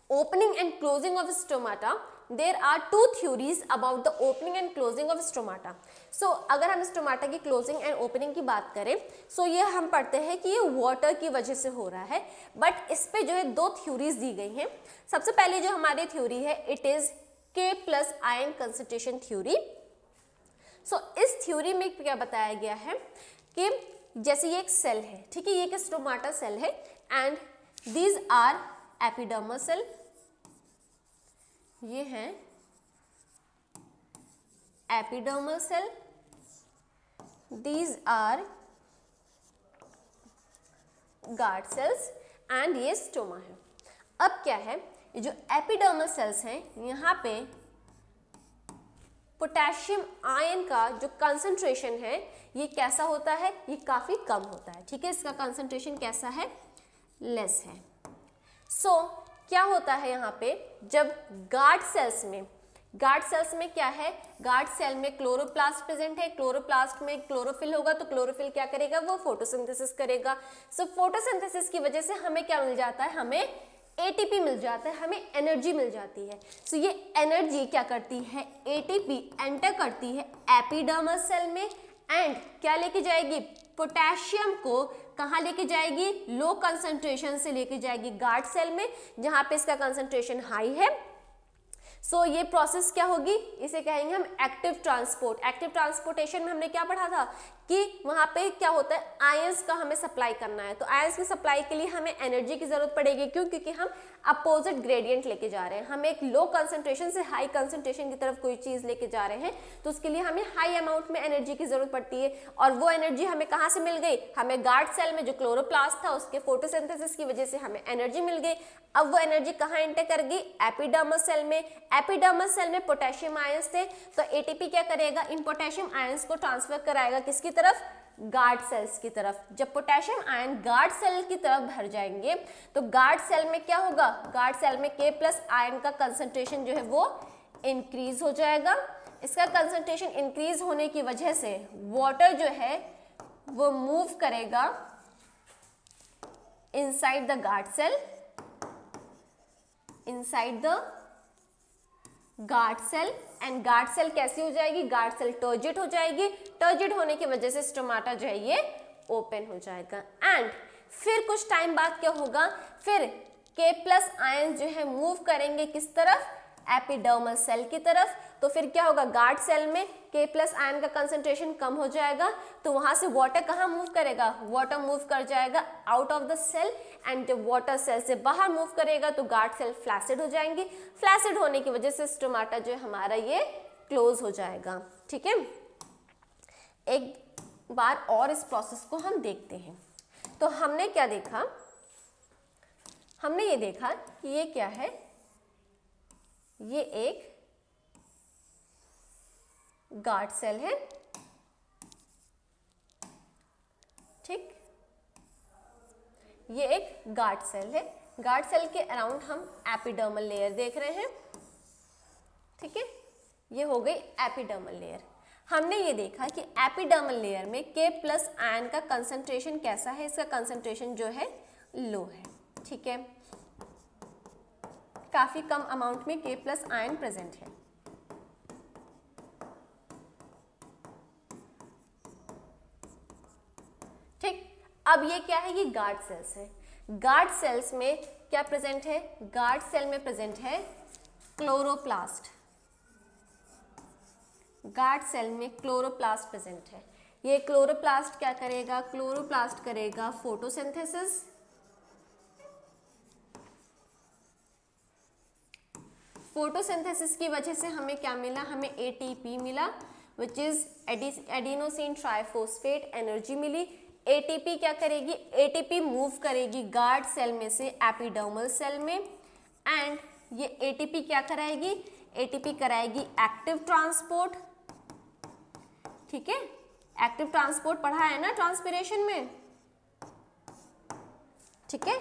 opening and closing of stomata there are two theories about the opening and closing of stomata. So अगर हम स्टोमाटा की क्लोजिंग एंड ओपनिंग की बात करें, सो ये हम पढ़ते हैं कि ये वाटर की वजह से हो रहा है, बट इस पे जो है दो थ्योरीज दी गई हैं। सबसे पहले जो हमारी थ्योरी है it is K plus ion concentration theory. So इस थ्योरी में क्या बताया गया है कि जैसे ये एक सेल है, ठीक है, ये एक स्टोमाटा सेल है and these are epidermal cell, ये हैं epidermal cell, these are guard cells and ये स्टोमा है। अब क्या है, ये जो एपिडर्मल सेल्स हैं यहाँ पे पोटेशियम आयन का जो कंसंट्रेशन है ये कैसा होता है, ये काफी कम होता है, ठीक है, इसका कंसंट्रेशन कैसा है, लेस है। सो क्या होता है यहाँ पे, जब गार्ड सेल्स में क्या है, गार्ड सेल में क्लोरोप्लास्ट प्रेजेंट है, क्लोरोप्लास्ट में क्लोरोफिल होगा, तो क्लोरोफिल क्या करेगा, वो फोटोसिंथेसिस करेगा। सो फोटोसिंथेसिस की वजह से हमें क्या मिल जाता है, हमें एटीपी मिल जाता है, हमें एनर्जी मिल जाती है। सो ये एनर्जी क्या करती है, एटीपी एंटर करती है एपिडर्मल सेल में एंड क्या लेके जाएगी, पोटेशियम को कहाँ लेके जाएगी, लो कंसंट्रेशन से लेके जाएगी गार्ड सेल में, जहां पे इसका कंसंट्रेशन हाई है। सो ये प्रोसेस क्या होगी, इसे कहेंगे हम एक्टिव ट्रांसपोर्ट। एक्टिव ट्रांसपोर्टेशन में हमने क्या पढ़ा था कि वहां पे क्या होता है, आयंस का हमें सप्लाई करना है, तो आयंस की सप्लाई के लिए हमें एनर्जी की जरूरत पड़ेगी। क्यों, क्योंकि हम अपोजिट ग्रेडियंट लेके जा रहे हैं, हम एक लो कंसंट्रेशन से हाई कंसंट्रेशन की तरफ कोई चीज लेके जा रहे हैं, तो उसके लिए हमें हाई अमाउंट में एनर्जी की जरूरत पड़ती है। और वो एनर्जी हमें कहाँ से मिल गई, हमें गार्ड सेल में जो क्लोरोप्लास्ट था उसके फोटोसिंथेसिस की वजह से हमें एनर्जी मिल गई। अब वो एनर्जी कहाँ एंटर कर गई, एपिडर्मल सेल में। एपिडर्मल सेल में पोटेशियम आयंस थे, तो एटीपी क्या करेगा, इन पोटेशियम आयंस को ट्रांसफर कराएगा किसकी तरफ, गार्ड सेल्स की तरफ। जब पोटेशियम आयन गार्ड सेल की तरफ भर जाएंगे तो गार्ड सेल में क्या होगा, गार्ड सेल में K प्लस आयन का कंसंट्रेशन जो है वो इंक्रीज हो जाएगा। इसका कंसंट्रेशन इंक्रीज होने की वजह से वाटर जो है वो मूव करेगा inside the guard cell, inside the guard cell, and guard cell कैसी हो जाएगी, गार्ड सेल टर्जिड हो जाएगी। टर्जिड होने की वजह से स्टोमाटा जो है ये ओपन हो जाएगा। एंड फिर कुछ टाइम बाद क्या होगा, फिर K प्लस आयन जो है मूव करेंगे किस तरफ, एपिडर्मल सेल की तरफ। तो फिर क्या होगा, गार्ड सेल में K प्लस आयन का कंसंट्रेशन कम हो जाएगा, तो वहां से वाटर कहाँ मूव करेगा, वाटर मूव कर जाएगा out of the cell, and जब वाटर सेल से बाहर मूव करेगा तो गार्ड सेल फ्लैसिड हो जाएंगी। फ्लैसिड होने की वजह से स्टोमाटा जो है हमारा ये क्लोज हो जाएगा, ठीक है। एक बार और इस प्रोसेस को हम देखते हैं। तो हमने क्या देखा, हमने ये देखा कि ये क्या है, ये एक गार्ड सेल है, ठीक, ये एक गार्ड सेल है। गार्ड सेल के अराउंड हम एपिडर्मल लेयर देख रहे हैं, ठीक है, ये हो गई एपिडर्मल लेयर। हमने ये देखा कि एपिडर्मल लेयर में K प्लस आयन का कंसंट्रेशन कैसा है, इसका कंसंट्रेशन जो है लो है, ठीक है, काफी कम अमाउंट में K प्लस आयन प्रेजेंट है। ठीक, अब ये क्या है, ये गार्ड सेल्स है। गार्ड सेल्स में क्या प्रेजेंट है, गार्ड सेल में प्रेजेंट है क्लोरोप्लास्ट। गार्ड सेल में क्लोरोप्लास्ट प्रेजेंट है। ये क्लोरोप्लास्ट क्या करेगा, क्लोरोप्लास्ट करेगा फोटोसिंथेसिस, फोटोसिंथेसिस की वजह से हमें क्या मिला, हमें एटीपी मिला, which is adenosine triphosphate energy मिली। एटीपी क्या करेगी, एटीपी मूव करेगी गार्ड सेल में से एपिडर्मल सेल में, एंड ये एटीपी क्या कराएगी, एटीपी कराएगी एक्टिव ट्रांसपोर्ट, ठीक है, एक्टिव ट्रांसपोर्ट पढ़ा है ना ट्रांसपिरेशन में, ठीक है।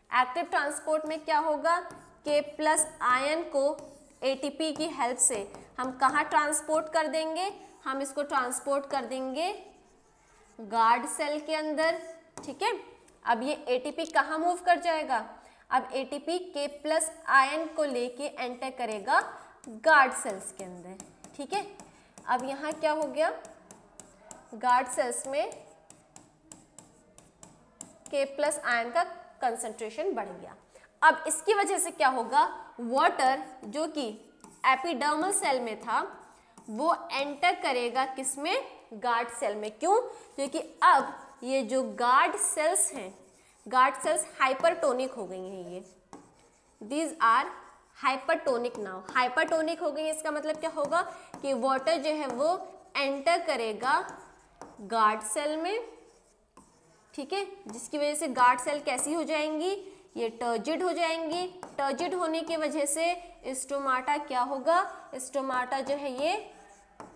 एक्टिव ट्रांसपोर्ट में क्या होगा, K प्लस आयन को एटीपी की हेल्प से हम कहाँ ट्रांसपोर्ट कर देंगे, हम इसको ट्रांसपोर्ट कर देंगे गार्ड सेल के अंदर, ठीक है। अब ये एटीपी कहाँ मूव कर जाएगा, अब एटीपी के प्लस आयन को लेके एंटर करेगा गार्ड सेल्स के अंदर, ठीक है। अब यहाँ क्या हो गया, गार्ड सेल्स में के प्लस आयन का कंसंट्रेशन बढ़ गया। अब इसकी वजह से क्या होगा, वाटर जो कि एपिडर्मल सेल में था वो एंटर करेगा किसमें, गार्ड सेल में। क्यों, क्योंकि अब ये जो गार्ड सेल्स हैं, गार्ड सेल्स हाइपरटोनिक हो गई हैं, ये these are hypertonic now, hypertonic हो गई है। इसका मतलब क्या होगा कि वाटर जो है वो एंटर करेगा गार्ड सेल में, ठीक है, जिसकी वजह से गार्ड सेल कैसी हो जाएंगी, ये टर्जिड हो जाएंगी। टर्जिड होने की वजह से स्टोमाटा क्या होगा, स्टोमाटा जो है ये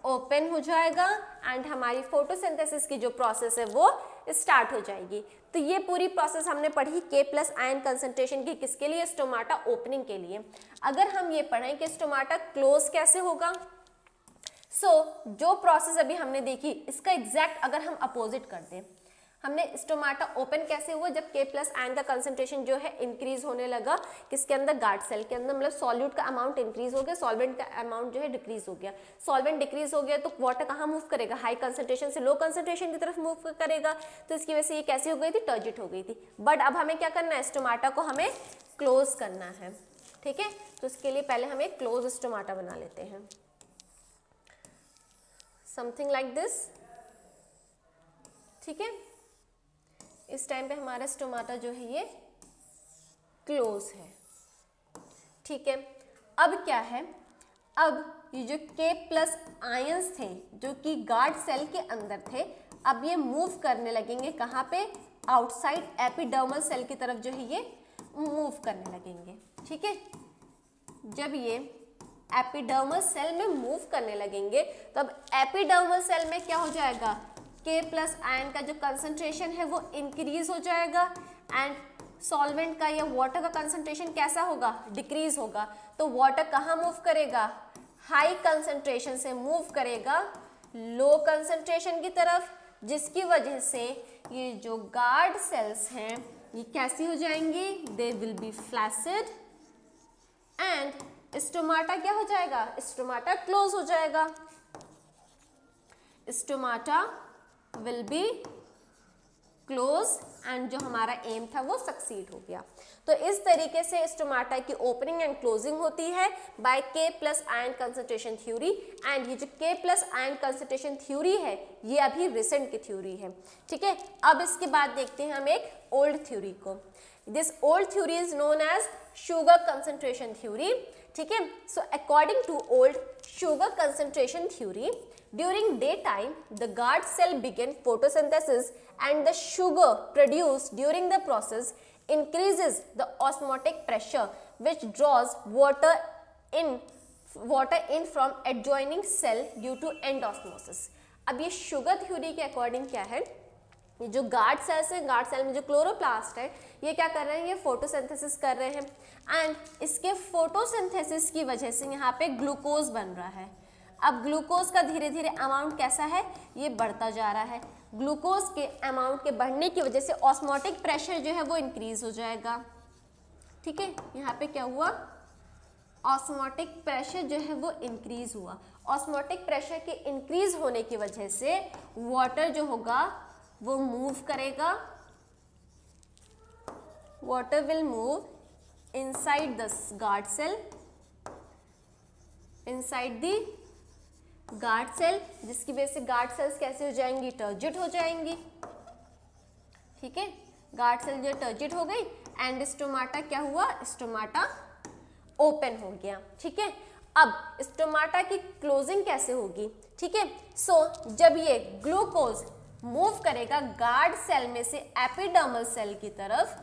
ओपन हो जाएगा एंड हमारी फोटोसिंथेसिस की जो प्रोसेस है वो स्टार्ट हो जाएगी। तो ये पूरी प्रोसेस हमने पढ़ी के प्लस आयन कंसंट्रेशन की, किसके लिए, स्टोमाटा ओपनिंग के लिए। अगर हम ये पढ़ें कि स्टोमाटा क्लोज कैसे होगा, जो प्रोसेस अभी हमने देखी इसका एग्जैक्ट अगर हम अपोजिट कर दें, हमने स्टोमाटा ओपन कैसे हुआ, जब के प्लस आयन का कंसंट्रेशन जो है इंक्रीज होने लगा, किसके अंदर, गार्ड सेल के अंदर, मतलब सॉल्यूट का अमाउंट इंक्रीज हो गया, सॉल्वेंट का अमाउंट जो है डिक्रीज हो गया। सॉल्वेंट डिक्रीज हो गया तो वाटर कहाँ मूव करेगा, हाई कंसंट्रेशन से लो कंसंट्रेशन की तरफ मूव करेगा। तो इसकी वजह से ये कैसी हो गई थी, टर्जिट हो गई थी। बट अब हमें क्या करना है, स्टोमाटा को हमें क्लोज करना है, ठीक है। तो इसके लिए पहले हमें क्लोज स्टोमाटा बना लेते हैं, समथिंग लाइक दिस, ठीक है। इस टाइम पे हमारा स्टोमाटा जो है ये क्लोज है, ठीक है। अब क्या है, अब ये जो के प्लस आयंस थे जो कि गार्ड सेल के अंदर थे, अब ये मूव करने लगेंगे कहाँ पे, आउटसाइड एपिडर्मल सेल की तरफ जो है ये मूव करने लगेंगे, ठीक है। जब ये एपिडर्मल सेल में मूव करने लगेंगे तब एपिडर्मल सेल में क्या हो जाएगा, के प्लस आयन का जो कंसंट्रेशन है वो इंक्रीज हो जाएगा एंड सॉल्वेंट का या वाटर का कंसंट्रेशन कैसा होगा, डिक्रीज होगा। तो वाटर कहाँ मूव करेगा, हाई कंसंट्रेशन से मूव करेगा लो कंसंट्रेशन की तरफ, जिसकी वजह से ये जो गार्ड सेल्स हैं ये कैसी हो जाएंगी, they will be flaccid and stomata क्या हो जाएगा, स्टोमाटा क्लोज हो जाएगा, stomata will be close and जो हमारा एम था वो सक्सीड हो गया। तो इस तरीके से स्टोमाटा की ओपनिंग एंड क्लोजिंग होती है बाय के plus ion concentration theory. And ये जो के प्लस आयन कंसंट्रेशन थ्योरी है ये अभी रिसेंट की थ्योरी है, ठीक है। अब इसके बाद देखते हैं हम एक ओल्ड थ्योरी को। This old theory is known as sugar concentration theory, ठीक है। So according to old sugar concentration theory, during daytime the guard cell begin photosynthesis and the sugar produced during the process increases the osmotic pressure which draws water in from adjoining cell due to end osmosis। अब ये sugar theory के according क्या है, ये जो guard sales है, guard cell में जो क्लोरोप्लास्ट है ये क्या कर रहे हैं, ये फोटोसिंथेसिस कर रहे हैं एंड इसके फोटोसिंथेसिस की वजह से यहाँ पे ग्लूकोज बन रहा है। अब ग्लूकोज का धीरे धीरे अमाउंट कैसा है, ये बढ़ता जा रहा है। ग्लूकोज के अमाउंट के बढ़ने की वजह से ऑस्मोटिक प्रेशर जो है वो इंक्रीज हो जाएगा, ठीक है। यहाँ पे क्या हुआ, ऑस्मोटिक प्रेशर जो है वो इंक्रीज हुआ। ऑस्मोटिक प्रेशर के इंक्रीज होने की वजह से वाटर जो होगा वो मूव करेगा, water will move inside the guard cell, inside the guard cell, जिसकी वजह से गार्ड सेल्स कैसे हो जाएंगी, टर्जिड हो जाएंगी, ठीक है। गार्ड सेल जो टर्जिड हो गई एंड स्टोमाटा क्या हुआ, स्टोमाटा ओपन हो गया, ठीक है। अब स्टोमाटा की क्लोजिंग कैसे होगी, ठीक है। जब ये ग्लूकोज मूव करेगा गार्ड सेल में से एपिडर्मल सेल की तरफ,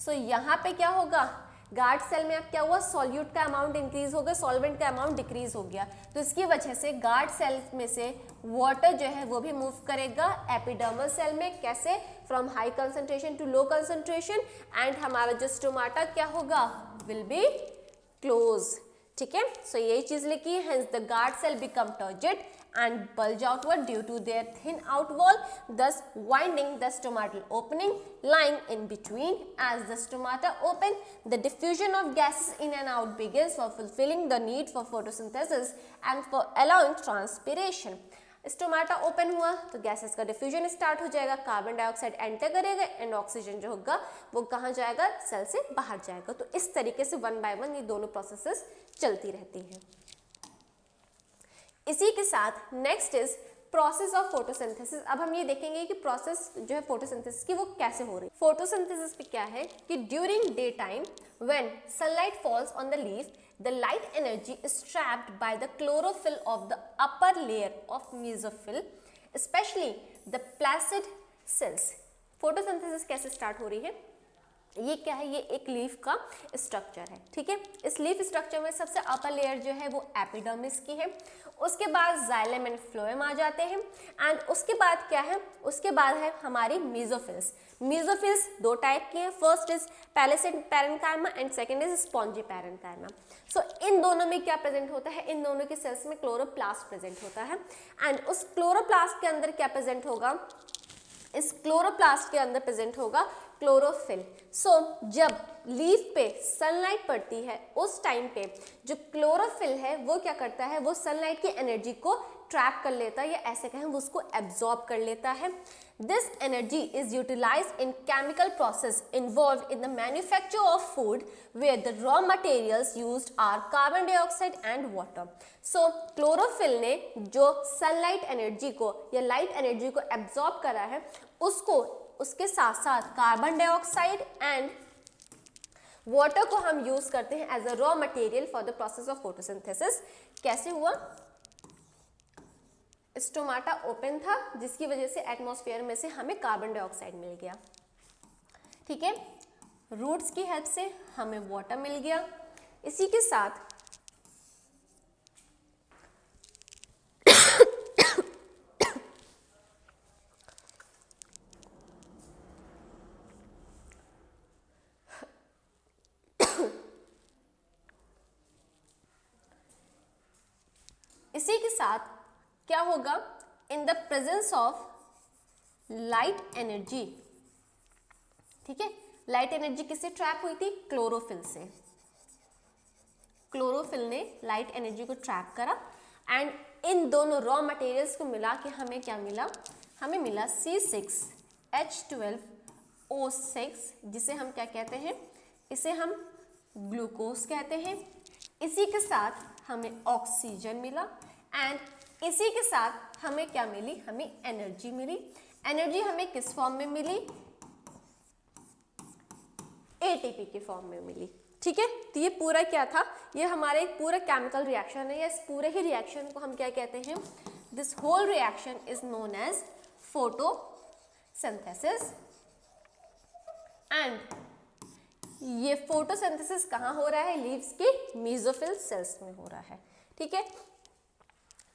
यहाँ पे क्या होगा, गार्ड सेल में अब क्या हुआ, सॉल्यूट का अमाउंट इंक्रीज हो गया, सॉल्वेंट का अमाउंट डिक्रीज हो गया। तो इसकी वजह से गार्ड सेल में से वाटर जो है वो भी मूव करेगा एपिडर्मल सेल में, कैसे, from high concentration to low concentration and हमारा जो स्टोमाटा क्या होगा, विल बी क्लोज, ठीक है। यही चीज लिखी है, hence the guard cell become turgid and bulge outward due to their thin outwall, thus winding the stomatal opening lying in between. As the stomata open, the diffusion of gases in and out begins for fulfilling the need for photosynthesis and for allowing transpiration. Stomata open हुआ तो gases का diffusion start हो जाएगा, carbon dioxide enter करेगा and oxygen जो होगा वो कहाँ जाएगा, सेल से बाहर जाएगा। तो इस तरीके से वन बाय वन ये दोनों प्रोसेसेस चलती रहती हैं। इसी के साथ next is process of photosynthesis. अब हम ये देखेंगे कि प्रोसेस जो है फोटोसिंथेसिस की वो कैसे हो रही है। फोटोसिंथेसिस पे क्या है कि during day time when sunlight falls on the leaf, the light energy is trapped by the chlorophyll of the upper layer of mesophyll, especially the placid cells. Photosynthesis कैसे स्टार्ट हो रही है, ये क्या है, ये एक लीफ का स्ट्रक्चर है, ठीक है। इस लीफ स्ट्रक्चर में सबसे अपर लेयर जो है वो एपिडर्मिस की है, उसके बाद जाइलम एंड फ्लोएम आ जाते हैं एंड उसके बाद क्या है, उसके बाद है हमारी मेसोफिल्स। मेसोफिल्स दो टाइप की हैं, first is palisade parenchyma and second is spongy parenchyma. So इन दोनों में क्या प्रेजेंट होता है, इन दोनों के सेल्स में क्लोरोप्लास्ट प्रेजेंट होता है एंड उस क्लोरोप्लास्ट के अंदर क्या प्रेजेंट होगा, इस क्लोरोप्लास्ट के अंदर प्रेजेंट होगा क्लोरोफिल। सो जब लीफ पे सनलाइट पड़ती है उस टाइम पे जो क्लोरोफिल है वो क्या करता है, वो सनलाइट की एनर्जी को ट्रैप कर लेता है या ऐसे कहें वो उसको एब्जॉर्ब कर लेता है। This energy is utilised in chemical process involved in the manufacture of food where the raw materials used are carbon dioxide and water. So chlorophyll ने जो सनलाइट एनर्जी को या लाइट एनर्जी को एब्जॉर्ब करा है उसको उसके साथ साथ कार्बन डाइऑक्साइड एंड वाटर को हम यूज करते हैं as a raw material for the process of photosynthesis. कैसे हुआ, स्टोमाटा ओपन था जिसकी वजह से एटमॉस्फेयर में से हमें कार्बन डाइऑक्साइड मिल गया, ठीक है। रूट्स की हेल्प से हमें वाटर मिल गया। इसी के साथ इसी के साथ क्या होगा, in the presence of light energy, ठीक है। लाइट एनर्जी किससे ट्रैप हुई थी, क्लोरोफिल से। क्लोरोफिल ने लाइट एनर्जी को ट्रैप करा एंड इन दोनों रॉ मटेरियल्स को मिला के हमें क्या मिला, हमें मिला C6H12O6 जिसे हम क्या कहते हैं, इसे हम ग्लूकोज कहते हैं। इसी के साथ हमें ऑक्सीजन मिला एंड इसी के साथ हमें क्या मिली, हमें एनर्जी मिली। एनर्जी हमें किस फॉर्म में मिली, एटीपी के फॉर्म में मिली, ठीक है। तो ये पूरा क्या था, ये हमारा एक पूरा केमिकल रिएक्शन है, या इस पूरे ही रिएक्शन को हम क्या कहते हैं, this whole reaction is known as photosynthesis. And ये फोटोसिंथेसिस कहाँ हो रहा है, लीव्स के मेसोफिल सेल्स में हो रहा है, ठीक है।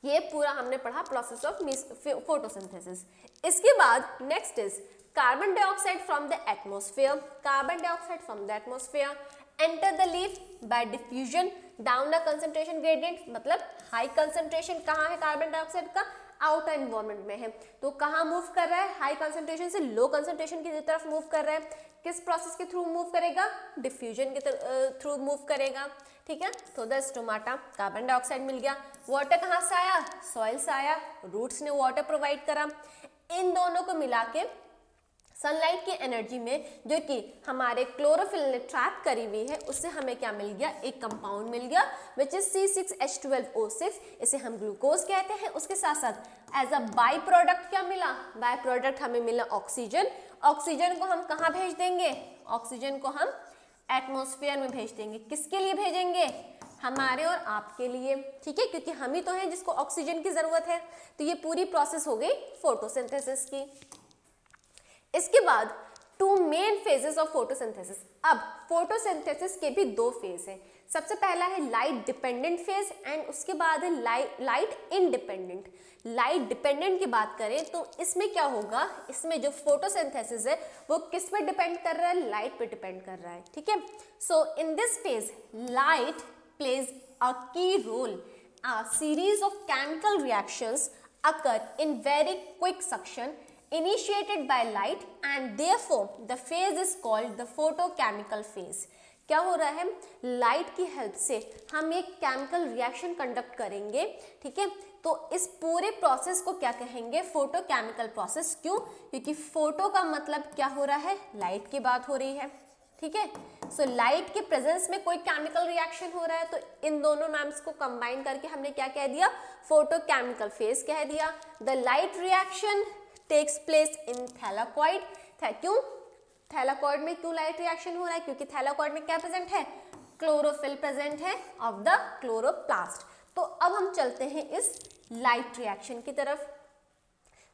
ये पूरा हमने पढ़ा प्रोसेस ऑफ फोटोसिंथेसिस। इसके बाद next is carbon dioxide from the atmosphere. Carbon dioxide from the atmosphere enter the leaf bye diffusion down the concentration gradient, मतलब हाई कंसंट्रेशन कहाँ है कार्बन डाइऑक्साइड का, आउटर एनवायरमेंट में है, तो कहाँ मूव कर रहा है, हाई कंसंट्रेशन से लो कंसंट्रेशन की तरफ मूव कर रहा है। किस प्रोसेस के थ्रू मूव करेगा, डिफ्यूजन के थ्रू मूव करेगा, ठीक है। तो द स्टोमाटा कार्बन डाइऑक्साइड मिल गया, वाटर कहाँ से आया, सॉइल से आया, रूट्स ने वाटर प्रोवाइड करा। इन दोनों को मिला के सनलाइट की एनर्जी में जो कि हमारे क्लोरोफिल ने ट्रैप करी हुई है उससे हमें क्या मिल गया, एक कंपाउंड मिल गया विच इज C6H12O6, इसे हम ग्लूकोज कहते हैं। उसके साथ साथ एज अ बाई प्रोडक्ट क्या मिला, बाई प्रोडक्ट हमें मिला ऑक्सीजन। ऑक्सीजन को हम कहाँ भेज देंगे, ऑक्सीजन को हम एटमॉस्फेयर में भेज देंगे। किसके लिए भेजेंगे, हमारे और आपके लिए, ठीक है, क्योंकि हम ही तो हैं जिसको ऑक्सीजन की जरूरत है। तो ये पूरी प्रोसेस हो गई फोटोसिंथेसिस की। इसके बाद two main phases of photosynthesis. अब फोटोसिंथेसिस के भी दो फेज हैं। सबसे पहला है लाइट डिपेंडेंट फेज एंड उसके बाद है लाइट इंडिपेंडेंट। लाइट डिपेंडेंट की बात करें तो इसमें क्या होगा, इसमें जो फोटोसिंथेसिस है वो किस पे डिपेंड कर रहा है, लाइट पे डिपेंड कर रहा है, ठीक है। So in this phase light plays a key role a series of chemical reactions occur in very quick succession initiated by light and therefore the phase is called the photochemical phase. क्या हो रहा है, light की help से हम एक chemical reaction conduct करेंगे, ठीक है, तो इस पूरे प्रोसेस को क्या कहेंगे, फोटोकेमिकल प्रोसेस। क्यों, क्योंकि फोटो का मतलब क्या हो रहा है, लाइट की बात हो रही है, ठीक है। सो लाइट के प्रेजेंस में कोई केमिकल रिएक्शन हो रहा है, तो इन दोनों नाम्स को कंबाइन करके हमने क्या कह दिया, फोटोकेमिकल फेज कह दिया। The light reaction takes place in thylakoid. क्यों थैलाकॉइड में क्यों लाइट रिएक्शन हो रहा है, क्योंकि थैलाकॉइड में क्या प्रेजेंट है, क्लोरोफिल प्रेजेंट है ऑफ द क्लोरोप्लास्ट। तो अब हम चलते हैं इस लाइट रिएक्शन की तरफ।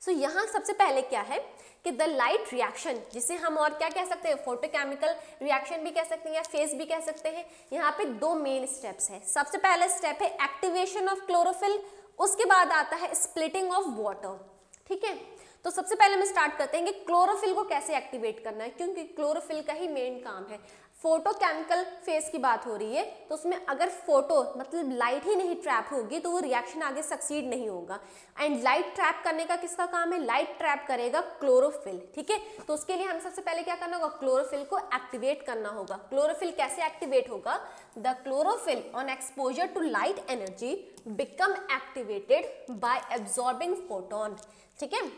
सो यहाँ सबसे पहले क्या है कि द लाइट रिएक्शन, जिसे हम और क्या कह सकते हैं, फोटोकेमिकल रिएक्शन भी कह सकते हैं या फेज भी कह सकते हैं। यहाँ पे दो मेन स्टेप्स हैं। सबसे पहला स्टेप है एक्टिवेशन ऑफ क्लोरोफिल, उसके बाद आता है स्प्लिटिंग ऑफ वाटर, ठीक है। तो सबसे पहले हम स्टार्ट करते हैं कि क्लोरोफिल को कैसे एक्टिवेट करना है, क्योंकि क्लोरोफिल का ही मेन काम है। फोटोकेमिकल फेज की बात हो रही है, तो उसमें अगर फोटो मतलब लाइट ही नहीं ट्रैप होगी तो वो रिएक्शन आगे सक्सीड नहीं होगा। एंड लाइट ट्रैप करने का किसका काम है, लाइट ट्रैप करेगा क्लोरोफिल, ठीक है। तो उसके लिए हमें सबसे पहले क्या करना होगा, क्लोरोफिल को एक्टिवेट करना होगा। क्लोरोफिल कैसे एक्टिवेट होगा, the chlorophyll on exposure to light energy become activated by absorbing photon, ठीक है।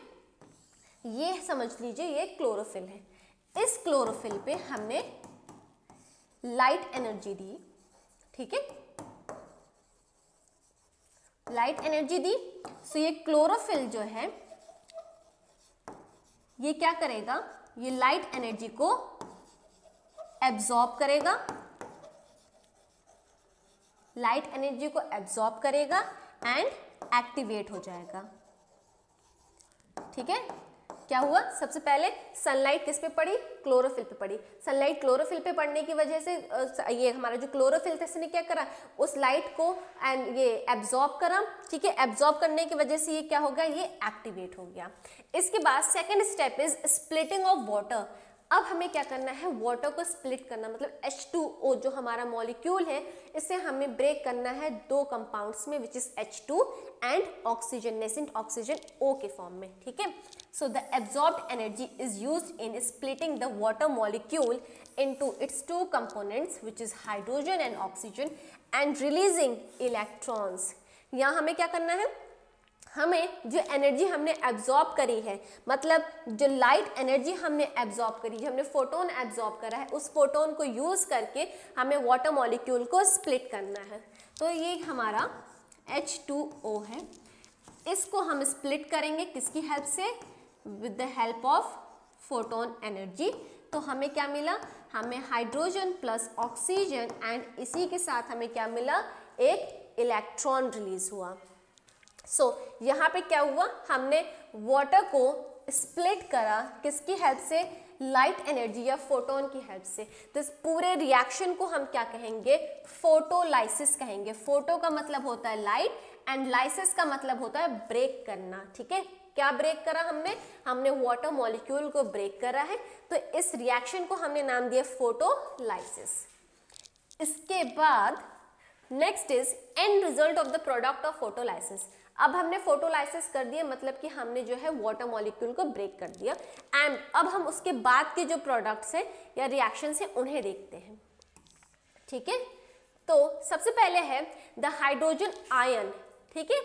ये समझ लीजिए ये क्लोरोफिल है। इस क्लोरोफिल पे हमने लाइट एनर्जी दी, ठीक है, लाइट एनर्जी दी। सो ये क्लोरोफिल जो है ये क्या करेगा, ये लाइट एनर्जी को एब्जॉर्ब करेगा, लाइट एनर्जी को एब्जॉर्ब करेगा एंड एक्टिवेट हो जाएगा, ठीक है। क्या हुआ, सबसे पहले सनलाइट किस पे पड़ी, क्लोरोफिल पे पड़ी। सनलाइट क्लोरोफिल पे पड़ने की वजह से ये हमारा जो क्लोरोफिल था इसने क्या करा, उस लाइट को एंड ये एब्जॉर्ब करा, ठीक है। एब्जॉर्ब करने की वजह से ये क्या हो गया, ये एक्टिवेट हो गया। इसके बाद second step is splitting of water. अब हमें क्या करना है, वाटर को स्प्लिट करना, मतलब H2O जो हमारा मॉलिक्यूल है इसे हमें ब्रेक करना है दो कंपाउंड्स में, which is H2 and oxygen, nascent oxygen O के फॉर्म में, ठीक है। So the absorbed energy is used in splitting the water molecule into its two components which is hydrogen and oxygen and releasing electrons. यहाँ हमें क्या करना है, हमें जो एनर्जी हमने एब्जॉर्ब करी है, मतलब जो लाइट एनर्जी हमने एब्जॉर्ब करी है, हमने फोटोन एब्जॉर्ब करा है, उस फोटोन को यूज करके हमें वाटर मॉलिक्यूल को स्प्लिट करना है। तो ये हमारा H2O है, इसको हम स्प्लिट करेंगे किसकी हेल्प से, with the help of photon energy. तो हमें क्या मिला, हमें हाइड्रोजन प्लस ऑक्सीजन एंड इसी के साथ हमें क्या मिला, एक इलेक्ट्रॉन रिलीज हुआ। सो यहाँ पे क्या हुआ, हमने वाटर को स्प्लिट करा किसकी हेल्प से, लाइट एनर्जी या फोटोन की हेल्प से। तो इस पूरे रिएक्शन को हम क्या कहेंगे, फोटोलाइसिस कहेंगे। फोटो का मतलब होता है लाइट एंड लाइसिस का मतलब होता है ब्रेक करना, ठीक है। क्या ब्रेक करा हमने, हमने वाटर मॉलिक्यूल को ब्रेक करा है, तो इस रिएक्शन को हमने नाम दिया फोटोलाइसिस। इसके बाद next is end result of the product of photolysis. अब हमने फोटोलाइसिस कर दिया, मतलब कि हमने जो है वाटर मॉलिक्यूल को ब्रेक कर दिया। एंड अब हम उसके बाद के जो प्रोडक्ट्स हैं या रिएक्शंस हैं उन्हें देखते हैं, ठीक है। तो सबसे पहले है द हाइड्रोजन आयन, ठीक है,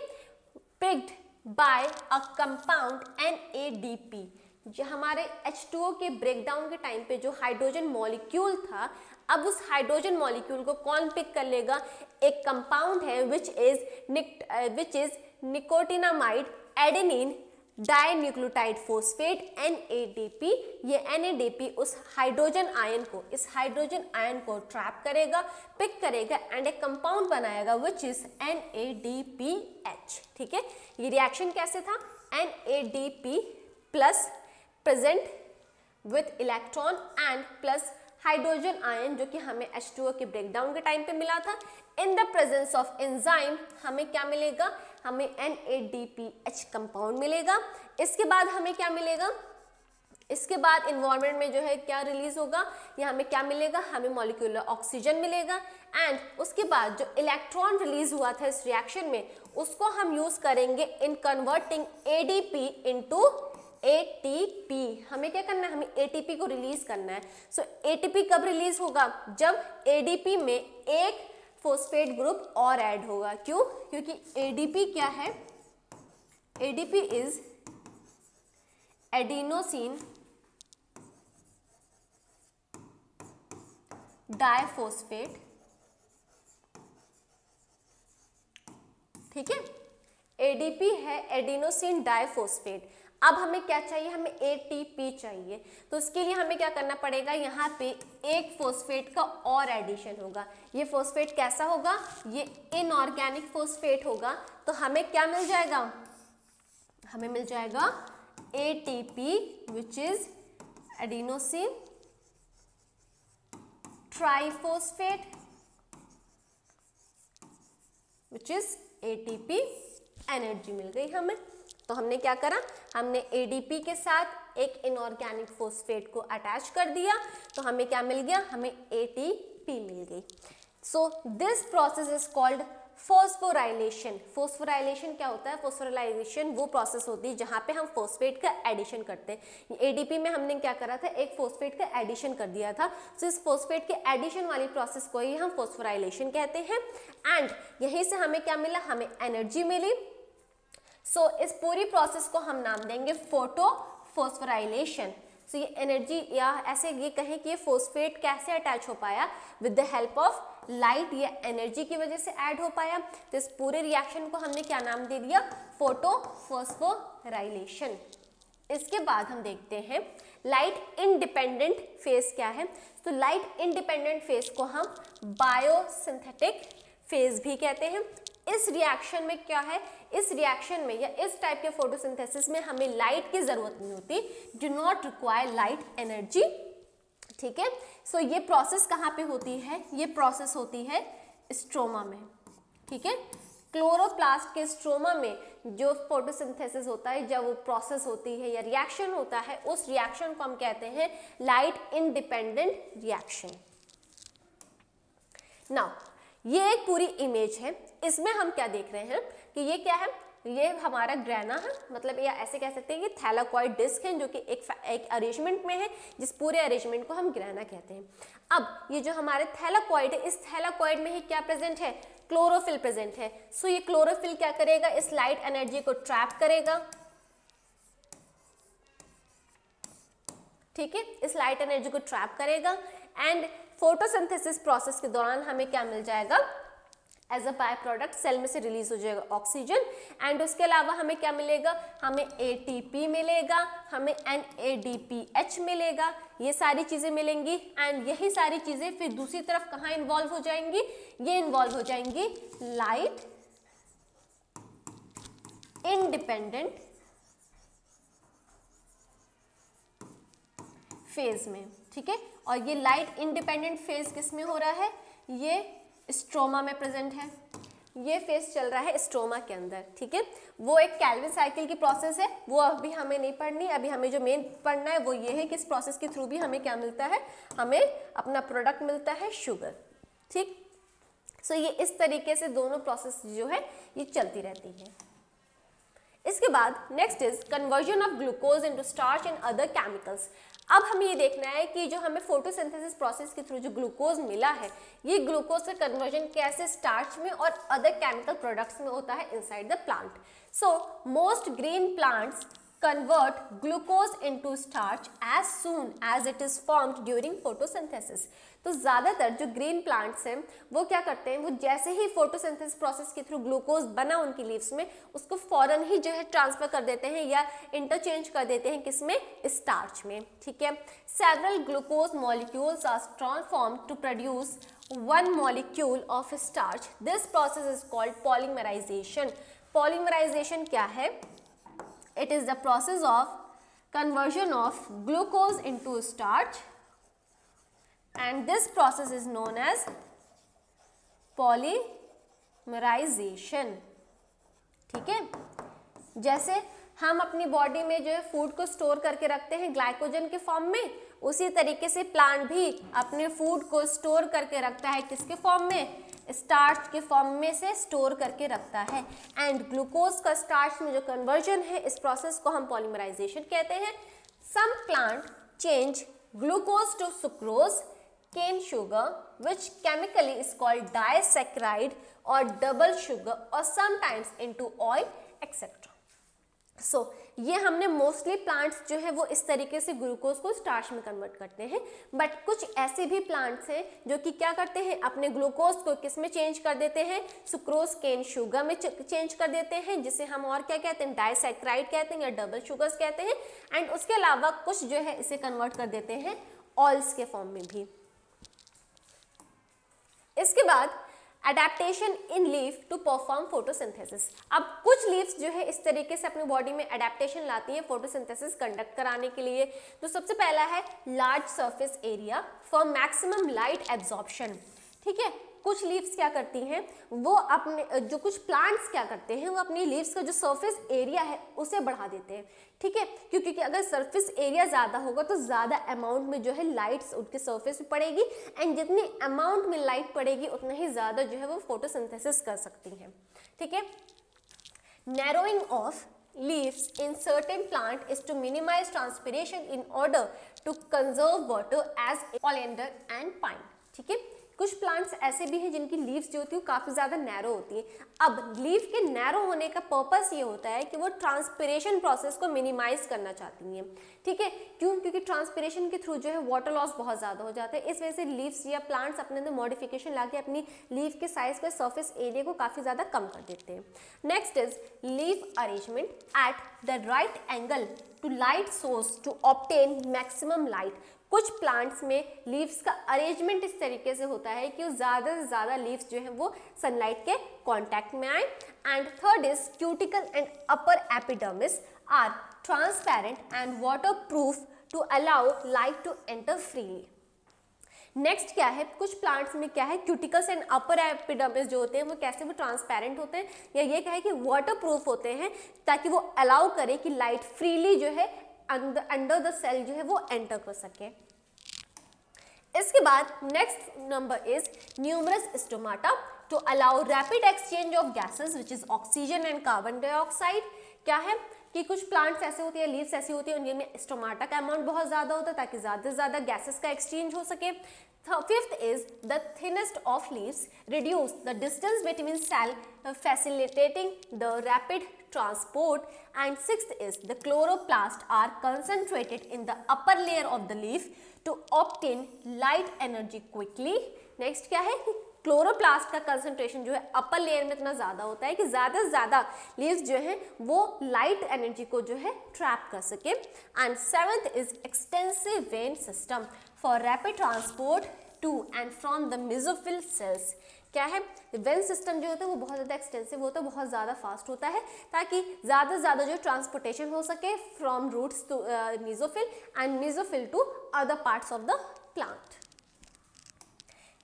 picked bye a compound NADP। जो हमारे H2O के ब्रेकडाउन के टाइम पे जो हाइड्रोजन मॉलिक्यूल था, अब उस हाइड्रोजन मॉलिक्यूल को कौन पिक कर लेगा, एक कंपाउंड है which is nicotinamide adenine dinucleotide phosphate NADP। ये NADP उस हाइड्रोजन आयन को, इस हाइड्रोजन आयन को ट्रैप करेगा, पिक करेगा एंड एक कंपाउंड बनाएगा विच इज NADPH, ठीक है। ये रिएक्शन कैसे था, NADP plus present with electron and plus hydrogen ion जो कि हमें H2O के ब्रेकडाउन के टाइम पे मिला था। In the presence of enzyme हमें क्या मिलेगा, हमें NADPH कंपाउंड मिलेगा। इसके बाद हमें क्या मिलेगा, इसके बाद इन्वायरमेंट में जो है क्या रिलीज होगा, या हमें क्या मिलेगा, हमें मॉलिक्यूलर ऑक्सीजन मिलेगा। एंड उसके बाद जो इलेक्ट्रॉन रिलीज हुआ था इस रिएक्शन में, उसको हम यूज करेंगे इन कन्वर्टिंग एडीपी इनटू एटीपी। हमें क्या करना है, हमें एटीपी को रिलीज करना है। सो एटीपी कब रिलीज होगा, जब एडीपी में एक फॉस्फेट ग्रुप और ऐड होगा। क्यों, क्योंकि एडीपी क्या है, एडीपी इज एडिनोसिन डाइफॉस्फेट। ठीक है, एडीपी है एडिनोसिन डाइफॉस्फेट। अब हमें क्या चाहिए, हमें एटीपी चाहिए। तो उसके लिए हमें क्या करना पड़ेगा, यहाँ पे एक फॉस्फेट का और एडिशन होगा। ये फॉस्फेट कैसा होगा, ये इनऑर्गेनिक फॉस्फेट होगा। तो हमें क्या मिल जाएगा, हमें मिल जाएगा ATP which is adenosine triphosphate which is ATP. Energy मिल गई हमें। तो हमने क्या करा, हमने एडीपी के साथ एक इनऑर्गेनिक फॉस्फेट को अटैच कर दिया, तो हमें क्या मिल गया, हमें एटीपी मिल गई। So this process is called phosphorylation. Phosphorylation क्या होता है, फॉस्फोराइलेशन वो प्रोसेस होती है जहां पे हम फॉस्फेट का एडिशन करते हैं। एडीपी में हमने क्या करा था, एक फॉस्फेट का एडिशन कर दिया था। तो इस फॉस्फेट के एडिशन वाली प्रोसेस को ही हम फॉस्फोराइलेशन कहते हैं। एंड यहीं से हमें क्या मिला, हमें एनर्जी मिली। सो इस पूरी प्रोसेस को हम नाम देंगे फोटो फॉस्फोराइलेशन। सो ये एनर्जी, या ऐसे ये कहें कि ये फॉस्फेट कैसे अटैच हो पाया, with the help of light या एनर्जी की वजह से ऐड हो पाया। तो इस पूरे रिएक्शन को हमने क्या नाम दे दिया, फोटो फॉस्फोराइलेशन। इसके बाद हम देखते हैं लाइट इंडिपेंडेंट फेज क्या है। तो लाइट इंडिपेंडेंट फेज को हम बायोसिंथेटिक फेज भी कहते हैं। इस रिएक्शन में क्या है, इस रिएक्शन में या इस टाइप के फोटोसिंथेसिस में हमें लाइट की जरूरत नहीं होती, do not require light energy. ठीक है, सो ये प्रोसेस कहाँ पे होती है, ये प्रोसेस होती है स्ट्रोमा में। ठीक है, क्लोरोप्लास्ट के स्ट्रोमा में जो फोटोसिंथेसिस होता है, जब वो प्रोसेस होती है या रिएक्शन होता है, उस रिएक्शन को हम कहते हैं लाइट इंडिपेंडेंट रिएक्शन। नाउ ये एक पूरी इमेज है, इसमें हम क्या देख रहे हैं कि ये क्या है, ये हमारा ग्रेना है, मतलब या ऐसे कह सकते हैं कि थैलाकॉइड डिस्क है जो कि एक अरेंजमेंट में है, जिस पूरे अरेंजमेंट को हम ग्रेना कहते हैं। अब ये जो हमारे थैलाकॉइड है, इस थैलाकॉइड में ही क्या प्रेजेंट है, क्लोरोफिल प्रेजेंट है। सो ये क्लोरोफिल क्या करेगा, इस लाइट एनर्जी को ट्रैप करेगा। ठीक है, इस लाइट एनर्जी को ट्रैप करेगा एंड फोटोसिंथेसिस प्रोसेस के दौरान हमें क्या मिल जाएगा, as a bye product cell में से रिलीज हो जाएगा ऑक्सीजन। एंड उसके अलावा हमें क्या मिलेगा, हमें एटीपी मिलेगा, हमें NADPH मिलेगा, ये सारी चीजें मिलेंगी। एंड यही सारी चीजें फिर दूसरी तरफ कहाँ इन्वॉल्व हो जाएंगी, ये इन्वॉल्व हो जाएंगी लाइट इंडिपेंडेंट फेज में। ठीक है, और ये लाइट इंडिपेंडेंट फेज किस में हो रहा है, ये स्ट्रोमा में प्रेजेंट है। ये फेज चल रहा है स्ट्रोमा के अंदर। ठीक है, वो एक कैल्विन साइकिल की प्रोसेस है, वो अभी हमें नहीं पढ़नी। अभी हमें जो मेन पढ़ना है वो ये है कि इस प्रोसेस के थ्रू भी हमें क्या मिलता है, हमें अपना प्रोडक्ट मिलता है शुगर। ठीक, सो ये इस तरीके से दोनों प्रोसेस जो है ये चलती रहती है। इसके बाद next is conversion of glucose into starch and other chemicals. अब हमें ये देखना है कि जो हमें फोटोसिंथेसिस प्रोसेस के थ्रू जो ग्लूकोज मिला है, ये ग्लूकोज का कन्वर्जन कैसे स्टार्च में और अदर केमिकल प्रोडक्ट्स में होता है inside the plant. So most green plants convert glucose into starch as soon as it is formed during photosynthesis। तो ज़्यादातर जो ग्रीन प्लांट्स हैं वो क्या करते हैं, वो जैसे ही फोटोसिंथेसिस प्रोसेस के थ्रू ग्लूकोज बना उनकी लीव्स में, उसको फौरन ही जो है ट्रांसफर कर देते हैं या इंटरचेंज कर देते हैं किसमें, स्टार्च में। ठीक है, several glucose molecules are transformed to produce one molecule of starch। This process is called polymerization। Polymerization क्या है? It is the process of conversion of glucose into starch and this process is known as polymerization। ठीक है, जैसे हम अपनी body में जो है फूड को स्टोर करके रखते हैं ग्लाइकोजन के फॉर्म में, उसी तरीके से प्लांट भी अपने फूड को स्टोर करके रखता है किसके फॉर्म में, स्टार्च के फॉर्म में से स्टोर करके रखता है। एंड ग्लूकोज का स्टार्च में जो कन्वर्जन है, इस प्रोसेस को हम पॉलीमराइजेशन कहते हैं। Some plant change glucose to sucrose, cane sugar, which chemically is called disaccharide or double sugar or sometimes into oil, etc. So, ये हमने मोस्टली प्लांट्स जो है वो इस तरीके से ग्लूकोज को स्टार्च में कन्वर्ट करते हैं, बट कुछ ऐसे भी प्लांट्स हैं जो कि क्या करते हैं, अपने ग्लूकोज को किस में चेंज कर देते हैं, सुक्रोज केन शुगर में चेंज कर देते हैं, जिसे हम और क्या कहते हैं, डाइसैक्राइड कहते हैं या डबल शुगर्स कहते हैं। एंड उसके अलावा कुछ जो है इसे कन्वर्ट कर देते हैं ऑयल्स के फॉर्म में भी। इसके बाद adaptation in leaf to perform photosynthesis. अब कुछ लीव्स जो है इस तरीके से अपनी बॉडी में एडेप्टेशन लाती है फोटोसिंथेसिस कंडक्ट कराने के लिए। तो सबसे पहला है large surface area for maximum light absorption. ठीक है, कुछ लीव्स क्या करती हैं, वो अपने जो कुछ प्लांट्स क्या करते हैं, वो अपनी लीव्स का जो सरफेस एरिया है उसे बढ़ा देते हैं। ठीक है, क्योंकि अगर सरफेस एरिया ज़्यादा होगा तो ज़्यादा अमाउंट में जो है लाइट्स उनके सरफेस पे पड़ेगी, एंड जितनी अमाउंट में लाइट पड़ेगी उतना ही ज़्यादा जो है वो फोटोसिंथेसिस कर सकती हैं। ठीक है, narrowing of leaves in certain plant is to minimize transpiration in order to conserve water as oleander and pine. ठीक है, कुछ प्लांट्स ऐसे भी हैं जिनकी लीव्स जो होती है वो काफ़ी ज़्यादा नैरो होती है। अब लीव के नैरो होने का पर्पस ये होता है कि वो ट्रांसपिरेशन प्रोसेस को मिनिमाइज करना चाहती हैं। ठीक है, क्यों? क्योंकि ट्रांसपिरेशन के थ्रू जो है वाटर लॉस बहुत ज़्यादा हो जाता है। इस वजह से लीव्स या प्लांट्स अपने अंदर मॉडिफिकेशन लाके अपनी लीव के साइज पे सरफेस एरिया को काफ़ी ज़्यादा कम कर देते हैं। Next is leave arrangement at the right angle to light source to obtain maximum light. कुछ प्लांट्स में लीव्स का अरेंजमेंट इस तरीके से होता है कि ज़्यादा से ज़्यादा लीव्स जो है वो सनलाइट के कांटेक्ट में आए। And third is cuticle and upper epidermis are transparent and waterproof to allow light to enter freely. Next क्या है, कुछ प्लांट्स में क्या है, क्यूटिकल्स एंड अपर एपिडर्मिस जो होते हैं वो कैसे, वो ट्रांसपेरेंट होते हैं, या ये क्या है कि वाटरप्रूफ होते हैं, ताकि वो अलाउ करे कि लाइट फ्रीली जो है अंडर द सेल जो है वो एंटर कर सके। इसके बाद next number is numerous stomata to allow rapid exchange of gases which is oxygen and carbon dioxide. क्या है कि कुछ प्लांट्स ऐसे होते हैं, लीव्स ऐसी होती है जिनमें स्टोमाटा का अमाउंट बहुत ज़्यादा होता है ताकि ज़्यादा से ज़्यादा गैसेस का एक्सचेंज हो सके। Fifth is the thinnest of leaves reduce the distance between cell, facilitating the rapid transport. And sixth is the chloroplast are concentrated in the upper layer of the leaf to obtain light energy quickly. Next क्या है कि chloroplast का concentration जो है upper layer में इतना ज़्यादा होता है कि ज़्यादा से ज़्यादा लीव्स जो है वो लाइट एनर्जी को जो है ट्रैप कर सके। And seventh is extensive vein system for rapid transport to and from the mesophyll cells. क्या है, वेन सिस्टम जो होता है वो बहुत ज़्यादा एक्सटेंसिव होता है, बहुत ज़्यादा फास्ट होता है, ताकि ज़्यादा से ज़्यादा जो ट्रांसपोर्टेशन हो सके from roots to mesophyll and mesophyll to other parts of the plant.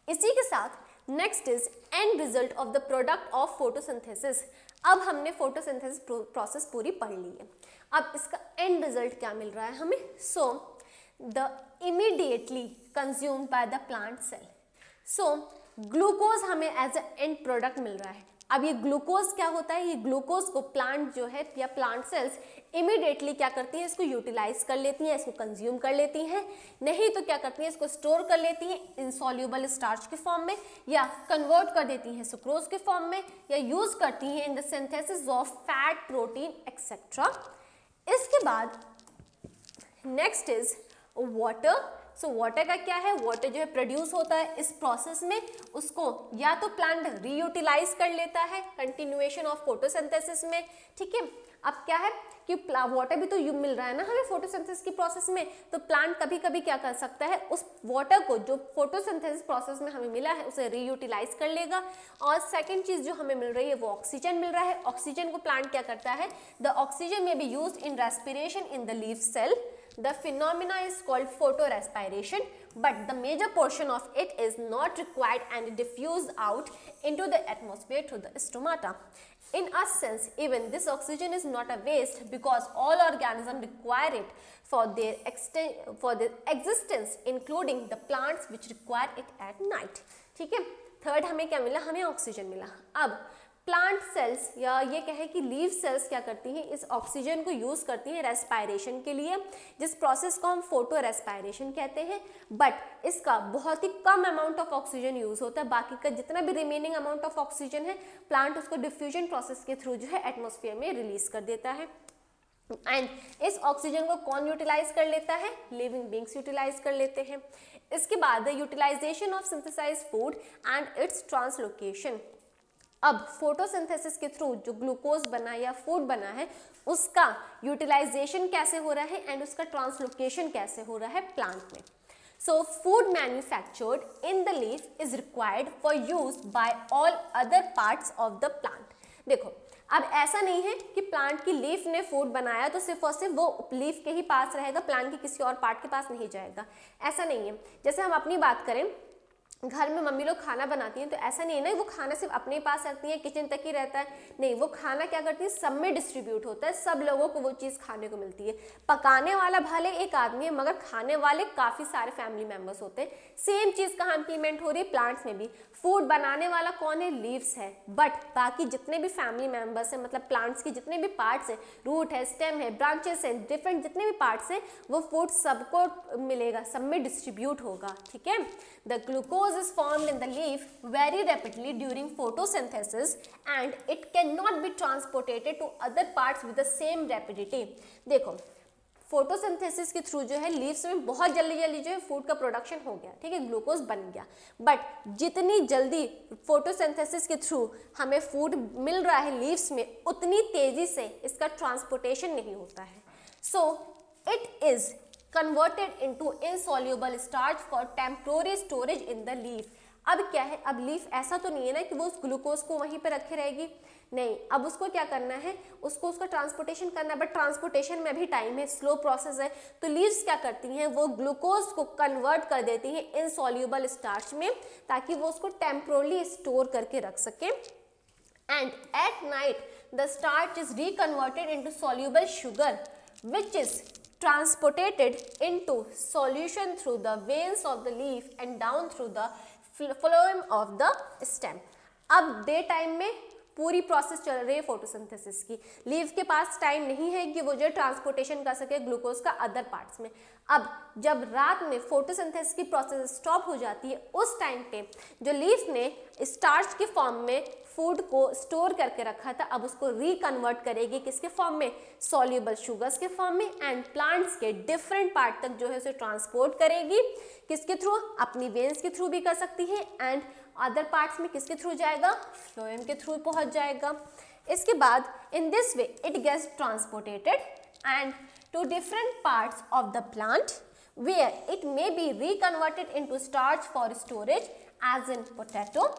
इसी के साथ next is end result of the product of photosynthesis. अब हमने फोटोसिंथेसिस प्रोसेस पूरी पढ़ ली है, अब इसका एंड रिजल्ट क्या मिल रहा है हमें। So the immediately consumed by the plant cell. So glucose हमें एज ए एंड प्रोडक्ट मिल रहा है। अब ये ग्लूकोज क्या होता है, ये ग्लूकोज को प्लांट जो है या प्लांट सेल्स इमीडिएटली क्या करती हैं, इसको यूटिलाइज कर लेती हैं, इसको कंज्यूम कर लेती हैं, नहीं तो क्या करती हैं, इसको स्टोर कर लेती हैं इनसॉल्युबल स्टार्च के फॉर्म में, या कन्वर्ट कर देती हैं सुक्रोज के फॉर्म में, या यूज करती हैं in the synthesis of fat, protein etcetera. इसके बाद next is water. So water का क्या है, वाटर जो है प्रोड्यूस होता है इस प्रोसेस में, उसको या तो प्लांट रीयूटिलाइज कर लेता है कंटिन्यूएशन ऑफ फोटोसिंथेसिस में। ठीक है, अब क्या है कि वाटर भी तो मिल रहा है ना हमें फोटोसिंथेसिस की प्रोसेस में, तो प्लांट कभी कभी क्या कर सकता है, उस वाटर को जो फोटोसिंथेसिस प्रोसेस में हमें मिला है उसे रीयूटिलाइज कर लेगा। और सेकेंड चीज जो हमें मिल रही है वो ऑक्सीजन मिल रहा है। ऑक्सीजन को प्लांट क्या करता है, the oxygen may be used in respiration in the leaf cell. The phenomena is called photorespiration, but the major portion of it is not required and diffused out into the atmosphere through the stomata. In a sense, even this oxygen is not a waste because all organisms require it for their existence, including the plants which require it at night. ठीक है, third हमें क्या मिला, हमें oxygen मिला। अब plant cells या ये कहें कि लीव सेल्स क्या करती हैं, इस ऑक्सीजन को यूज करती हैं रेस्पायरेशन के लिए, जिस प्रोसेस को हम फोटो रेस्पायरेशन कहते हैं। बट इसका बहुत ही कम अमाउंट ऑफ ऑक्सीजन यूज होता है, बाकी का जितना भी रिमेनिंग अमाउंट ऑफ ऑक्सीजन है प्लांट उसको डिफ्यूजन प्रोसेस के थ्रू जो है एटमॉस्फेयर में रिलीज कर देता है। एंड इस ऑक्सीजन को कौन यूटिलाइज कर लेता है, लिविंग बींग्स यूटिलाइज कर लेते हैं। इसके बाद utilisation of synthesised food and its translocation. अब फोटोसिंथेसिस के थ्रू जो ग्लूकोज बना या फूड बना है उसका यूटिलाइजेशन कैसे हो रहा है एंड उसका ट्रांसलोकेशन कैसे हो रहा है प्लांट में। So food manufactured in the leaf is required for use by all other parts of the plant. देखो अब ऐसा नहीं है कि प्लांट की लीफ ने फूड बनाया तो सिर्फ और सिर्फ वो लीफ के ही पास रहेगा, प्लांट के किसी और पार्ट के पास नहीं जाएगा, ऐसा नहीं है। जैसे हम अपनी बात करें, घर में मम्मी लोग खाना बनाती हैं तो ऐसा नहीं है ना वो खाना सिर्फ अपने पास रखती है, किचन तक ही रहता है, नहीं, वो खाना क्या करती है, सब में डिस्ट्रीब्यूट होता है, सब लोगों को वो चीज़ खाने को मिलती है। पकाने वाला भले एक आदमी है मगर खाने वाले काफ़ी सारे फैमिली मेम्बर्स होते हैं। सेम चीज़ कहाँ इंप्लीमेंट हो रही है, प्लांट्स में भी। फूड बनाने वाला कौन है, लीव्स है, बट बाकी जितने भी फैमिली मेम्बर्स हैं, मतलब प्लांट्स के जितने भी पार्ट्स हैं, रूट है, स्टेम है, ब्रांचेस हैं, डिफरेंट जितने भी पार्ट्स हैं, वो फूड सबको मिलेगा, सब में डिस्ट्रीब्यूट होगा। ठीक है, the glucose is formed in the leaf very rapidly during photosynthesis and it can not be transportated to other parts with the same rapidity. देखो फोटोसिंथेसिस के थ्रू जो है लीव्स में बहुत जल्दी जल्दी जो है फूड का प्रोडक्शन हो गया, ठीक है, ग्लूकोज बन गया, बट जितनी जल्दी फोटोसिंथेसिस के थ्रू हमें फूड मिल रहा है लीव्स में, उतनी तेजी से इसका ट्रांसपोर्टेशन नहीं होता है। So it is converted into insoluble starch for temporary storage in the leaf. अब क्या है, अब लीफ ऐसा तो नहीं है ना कि वो उस ग्लूकोज को वहीं पे रखे रहेगी, नहीं, अब उसको क्या करना है, उसको उसका ट्रांसपोर्टेशन करना है, बट ट्रांसपोर्टेशन में भी टाइम है, स्लो प्रोसेस है। तो लीव्स क्या करती हैं, वो ग्लूकोज को कन्वर्ट कर देती हैं इनसॉल्युबल स्टार्च में, ताकि वो उसको टेम्पोरली स्टोर करके रख सके। And at night the starch is reconverted into soluble sugar which is transported into solution through the veins of the leaf and down through the phloem of the stem। अब day time में पूरी process चल रही है photosynthesis की, leave के पास time नहीं है कि वो जो ट्रांसपोर्टेशन कर सके ग्लूकोज का अदर पार्ट्स में। अब जब रात में फोटोसिंथेसिस की प्रोसेस स्टॉप हो जाती है, उस टाइम पे जो लीफ ने स्टार्च के फॉर्म में फूड को स्टोर करके रखा था, अब उसको रिकन्वर्ट करेगी किसके फॉर्म में, सॉल्युबल शुगर्स के फॉर्म में, एंड प्लांट्स के डिफरेंट पार्ट तक जो है उसे ट्रांसपोर्ट करेगी, किसके थ्रू, अपनी वेन्स के थ्रू भी कर सकती है, एंड अदर पार्ट्स में किसके थ्रू जाएगा, फ्लोएम के थ्रू पहुंच जाएगा। इसके बाद in this way it gets transportated and to different parts of the plant where it may be reconverted into starch for storage as in potato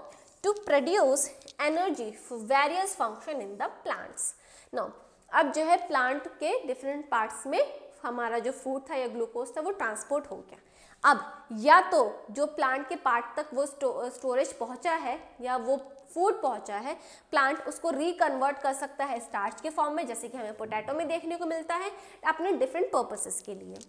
to produce energy for various function in the plants। Now अब जो है plant के different parts में हमारा जो food था या glucose था वो ट्रांसपोर्ट हो गया। अब या तो जो प्लांट के पार्ट तक वो स्टोरेज पहुंचा है या वो फूड पहुंचा है, प्लांट उसको रिकन्वर्ट कर सकता है स्टार्च के फॉर्म में, जैसे कि हमें पोटैटो में देखने को मिलता है, अपने डिफरेंट पर्पसेस के लिए।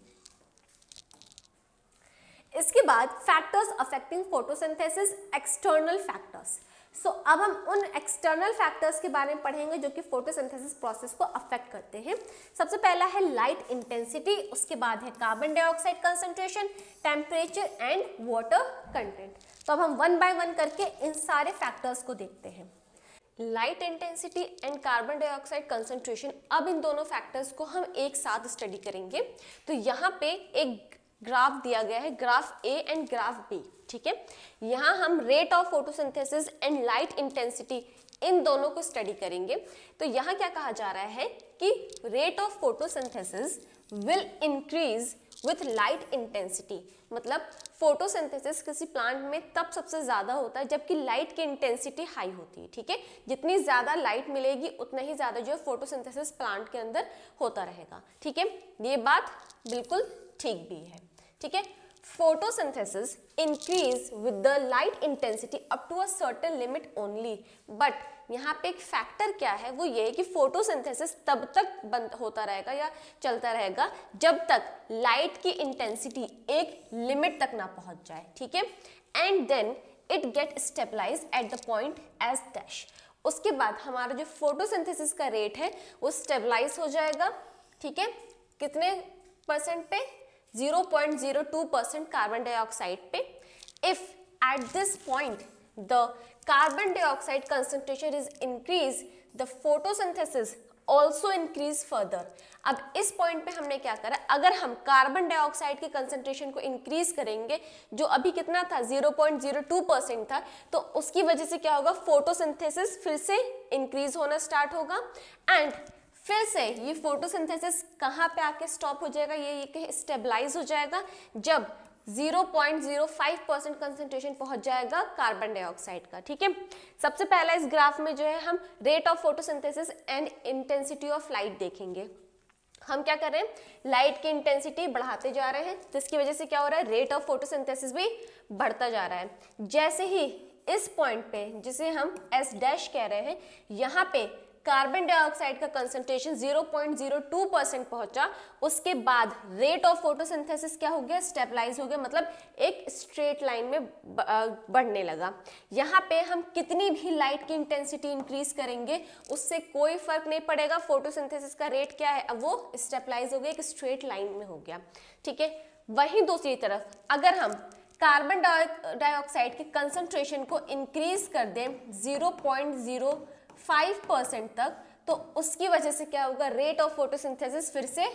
इसके बाद factors affecting photosynthesis, external factors. So अब हम उन एक्सटर्नल फैक्टर्स के बारे में पढ़ेंगे जो कि फोटोसिंथेसिस प्रोसेस को अफेक्ट करते हैं। सबसे पहला है लाइट इंटेंसिटी, उसके बाद है carbon dioxide concentration, temperature and water content. तो अब हम वन बाय वन करके इन सारे फैक्टर्स को देखते हैं। Light intensity and carbon dioxide concentration, अब इन दोनों फैक्टर्स को हम एक साथ स्टडी करेंगे। तो यहाँ पे एक ग्राफ दिया गया है, graph A and graph B, ठीक है। यहाँ हम rate of photosynthesis and light intensity इन दोनों को स्टडी करेंगे। तो यहाँ क्या कहा जा रहा है कि rate of photosynthesis will increase with light intensity, मतलब फोटोसिंथेसिस किसी प्लांट में तब सबसे ज्यादा होता है जबकि लाइट की इंटेंसिटी हाई होती है, ठीक है। जितनी ज्यादा लाइट मिलेगी उतना ही ज्यादा जो है फोटोसिंथेसिस प्लांट के अंदर होता रहेगा, ठीक है। ये बात बिल्कुल ठीक भी है, ठीक है। Photosynthesis increase with the light intensity up to a certain limit only, but यहाँ पे एक फैक्टर क्या है, वो ये है कि फोटोसिंथेसिस तब तक बंद होता रहेगा या चलता रहेगा जब तक लाइट की इंटेंसिटी एक लिमिट तक ना पहुंच जाए, ठीक है। And then it get stabilise at the point as dash, उसके बाद हमारा जो फोटोसिंथेसिस का रेट है वो स्टेबलाइज हो जाएगा, ठीक है। कितने परसेंट पे? 0.02% कार्बन डाइऑक्साइड पे। If at this point the carbon dioxide concentration is increase, the photosynthesis also increase further. अब इस पॉइंट पे हमने क्या करा, अगर हम कार्बन डाइऑक्साइड के कंसंट्रेशन को इंक्रीज करेंगे, जो अभी कितना था 0.02% था, तो उसकी वजह से क्या होगा, फोटोसिंथेसिस फिर से इंक्रीज होना स्टार्ट होगा एंड फिर से ये फोटोसिंथेसिस कहाँ पे आके स्टॉप हो जाएगा, ये स्टेबलाइज हो जाएगा जब 0.05% कंसंट्रेशन पहुंच जाएगा कार्बन डाइऑक्साइड का, ठीक है। सबसे पहला इस ग्राफ में जो है हम rate of photosynthesis and intensity of light देखेंगे। हम क्या कर रहे हैं, लाइट की इंटेंसिटी बढ़ाते जा रहे हैं, जिसकी वजह से क्या हो रहा है, रेट ऑफ फोटोसिंथेसिस भी बढ़ता जा रहा है। जैसे ही इस पॉइंट पे, जिसे हम एस डैश कह रहे हैं, यहाँ पे कार्बन डाइऑक्साइड का कंसंट्रेशन 0.02% पहुंचा, उसके बाद रेट ऑफ फोटोसिंथेसिस क्या हो गया, स्टेबलाइज हो गया, मतलब एक स्ट्रेट लाइन में बढ़ने लगा। यहाँ पे हम कितनी भी लाइट की इंटेंसिटी इंक्रीज करेंगे उससे कोई फर्क नहीं पड़ेगा, फोटोसिंथेसिस का रेट क्या है, अब वो स्टेबलाइज हो गया, एक स्ट्रेट लाइन में हो गया, ठीक है। वहीं दूसरी तरफ अगर हम कार्बन डाइऑक्साइड के कंसंट्रेशन को इंक्रीज कर दें 0.05% तक, तो उसकी वजह से क्या होगा, रेट ऑफ फोटोसिंथेसिस फिर से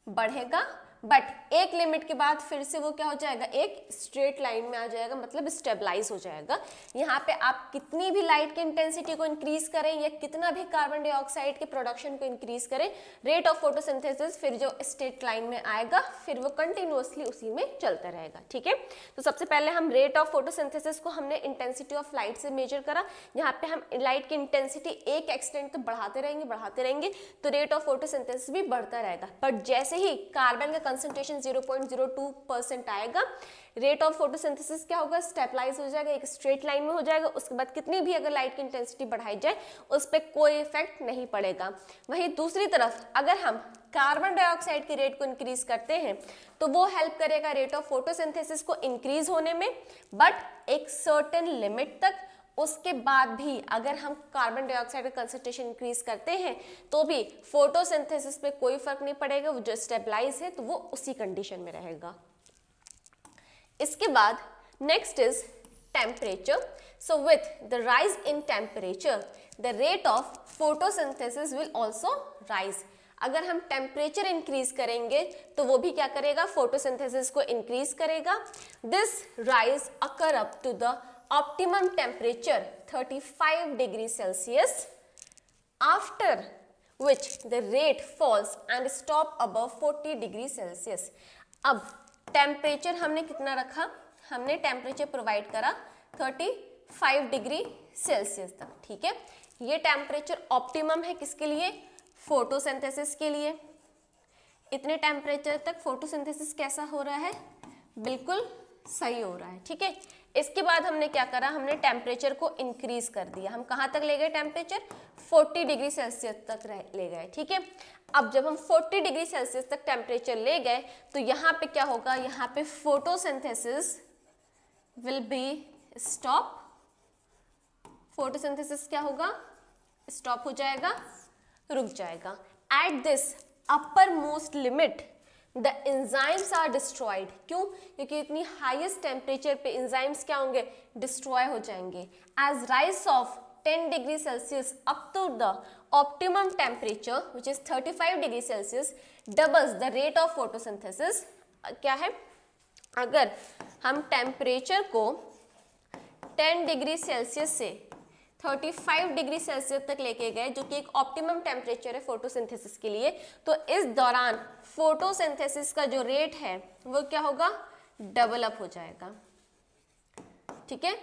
बढ़ेगा, बट एक लिमिट के बाद फिर से वो क्या हो जाएगा, एक स्ट्रेट लाइन में आ जाएगा, मतलब स्टेबलाइज हो जाएगा। यहाँ पे आप कितनी भी लाइट की इंटेंसिटी को इंक्रीज करें या कितना भी कार्बन डाइऑक्साइड के प्रोडक्शन को इंक्रीज करें, रेट ऑफ फोटोसिंथेसिस फिर जो स्ट्रेट लाइन में आएगा फिर वो कंटिन्यूअसली उसी में चलता रहेगा, ठीक है। तो सबसे पहले हम रेट ऑफ फोटोसिंथेसिस को हमने इंटेंसिटी ऑफ लाइट से मेजर करा। यहाँ पे हम लाइट की इंटेंसिटी एक एक्सटेंट तक बढ़ाते रहेंगे तो रेट ऑफ फोटोसिंथेसिस भी बढ़ता रहेगा, बट जैसे ही कार्बन का कंसंट्रेशन 0.02% आएगा, रेट ऑफ फोटोसिंथेसिस क्या होगा, स्टेबलाइज हो जाएगा, एक स्ट्रेट लाइन में हो जाएगा। उसके बाद कितनी भी अगर लाइट की इंटेंसिटी बढ़ाई जाए उस पर कोई इफेक्ट नहीं पड़ेगा। वहीं दूसरी तरफ अगर हम कार्बन डाइऑक्साइड के रेट को इंक्रीज करते हैं तो वो हेल्प करेगा रेट ऑफ फोटोसिंथेसिस को इंक्रीज होने में, बट एक सर्टेन लिमिट तक। उसके बाद भी अगर हम कार्बन डाइऑक्साइड का कंसंट्रेशन इंक्रीज करते हैं तो भी फोटोसिंथेसिस पे कोई फर्क नहीं पड़ेगा, वो जो स्टेबलाइज है तो वो उसी कंडीशन में रहेगा। इसके बाद next is temperature. So with the rise in temperature the rate of photosynthesis will also rise. अगर हम टेम्परेचर इंक्रीज करेंगे तो वो भी क्या करेगा, फोटोसिंथेसिस को इंक्रीज करेगा। This rise occur up to the optimum temperature 35 degrees Celsius, after which the rate falls and stop above 40 degrees Celsius। अब टेम्परेचर हमने कितना रखा, हमने टेम्परेचर प्रोवाइड करा 35 डिग्री सेल्सियस तक, ठीक है। ये टेम्परेचर ऑप्टिमम है किसके लिए, फोटोसिंथेसिस के लिए। इतने टेम्परेचर तक फोटोसिंथेसिस कैसा हो रहा है, बिल्कुल सही हो रहा है, ठीक है। इसके बाद हमने क्या करा, हमने टेम्परेचर को इंक्रीज कर दिया। हम कहाँ तक ले गए, टेम्परेचर 40 डिग्री सेल्सियस तक ले गए, ठीक है। अब जब हम 40 डिग्री सेल्सियस तक टेम्परेचर ले गए तो यहाँ पे क्या होगा, यहाँ पे photosynthesis will be stop. Photosynthesis क्या होगा, स्टॉप हो जाएगा, रुक जाएगा। At this uppermost limit the enzymes are destroyed. क्यों, क्योंकि इतनी हाईएस्ट टेम्परेचर पे एंजाइम्स क्या होंगे, डिस्ट्रॉय हो जाएंगे। As rise of 10 degree Celsius up to the optimum temperature which is 35 degree Celsius doubles the rate of photosynthesis. क्या है, अगर हम टेम्परेचर को 10 डिग्री सेल्सियस से 35 डिग्री सेल्सियस तक लेके गए, जो कि एक ऑप्टिमम टेम्परेचर है फोटोसिंथेसिस के लिए। तो इस दौरान फोटोसिंथेसिस का जो रेट है वो क्या होगा, डबल अप हो जाएगा। ठीक है,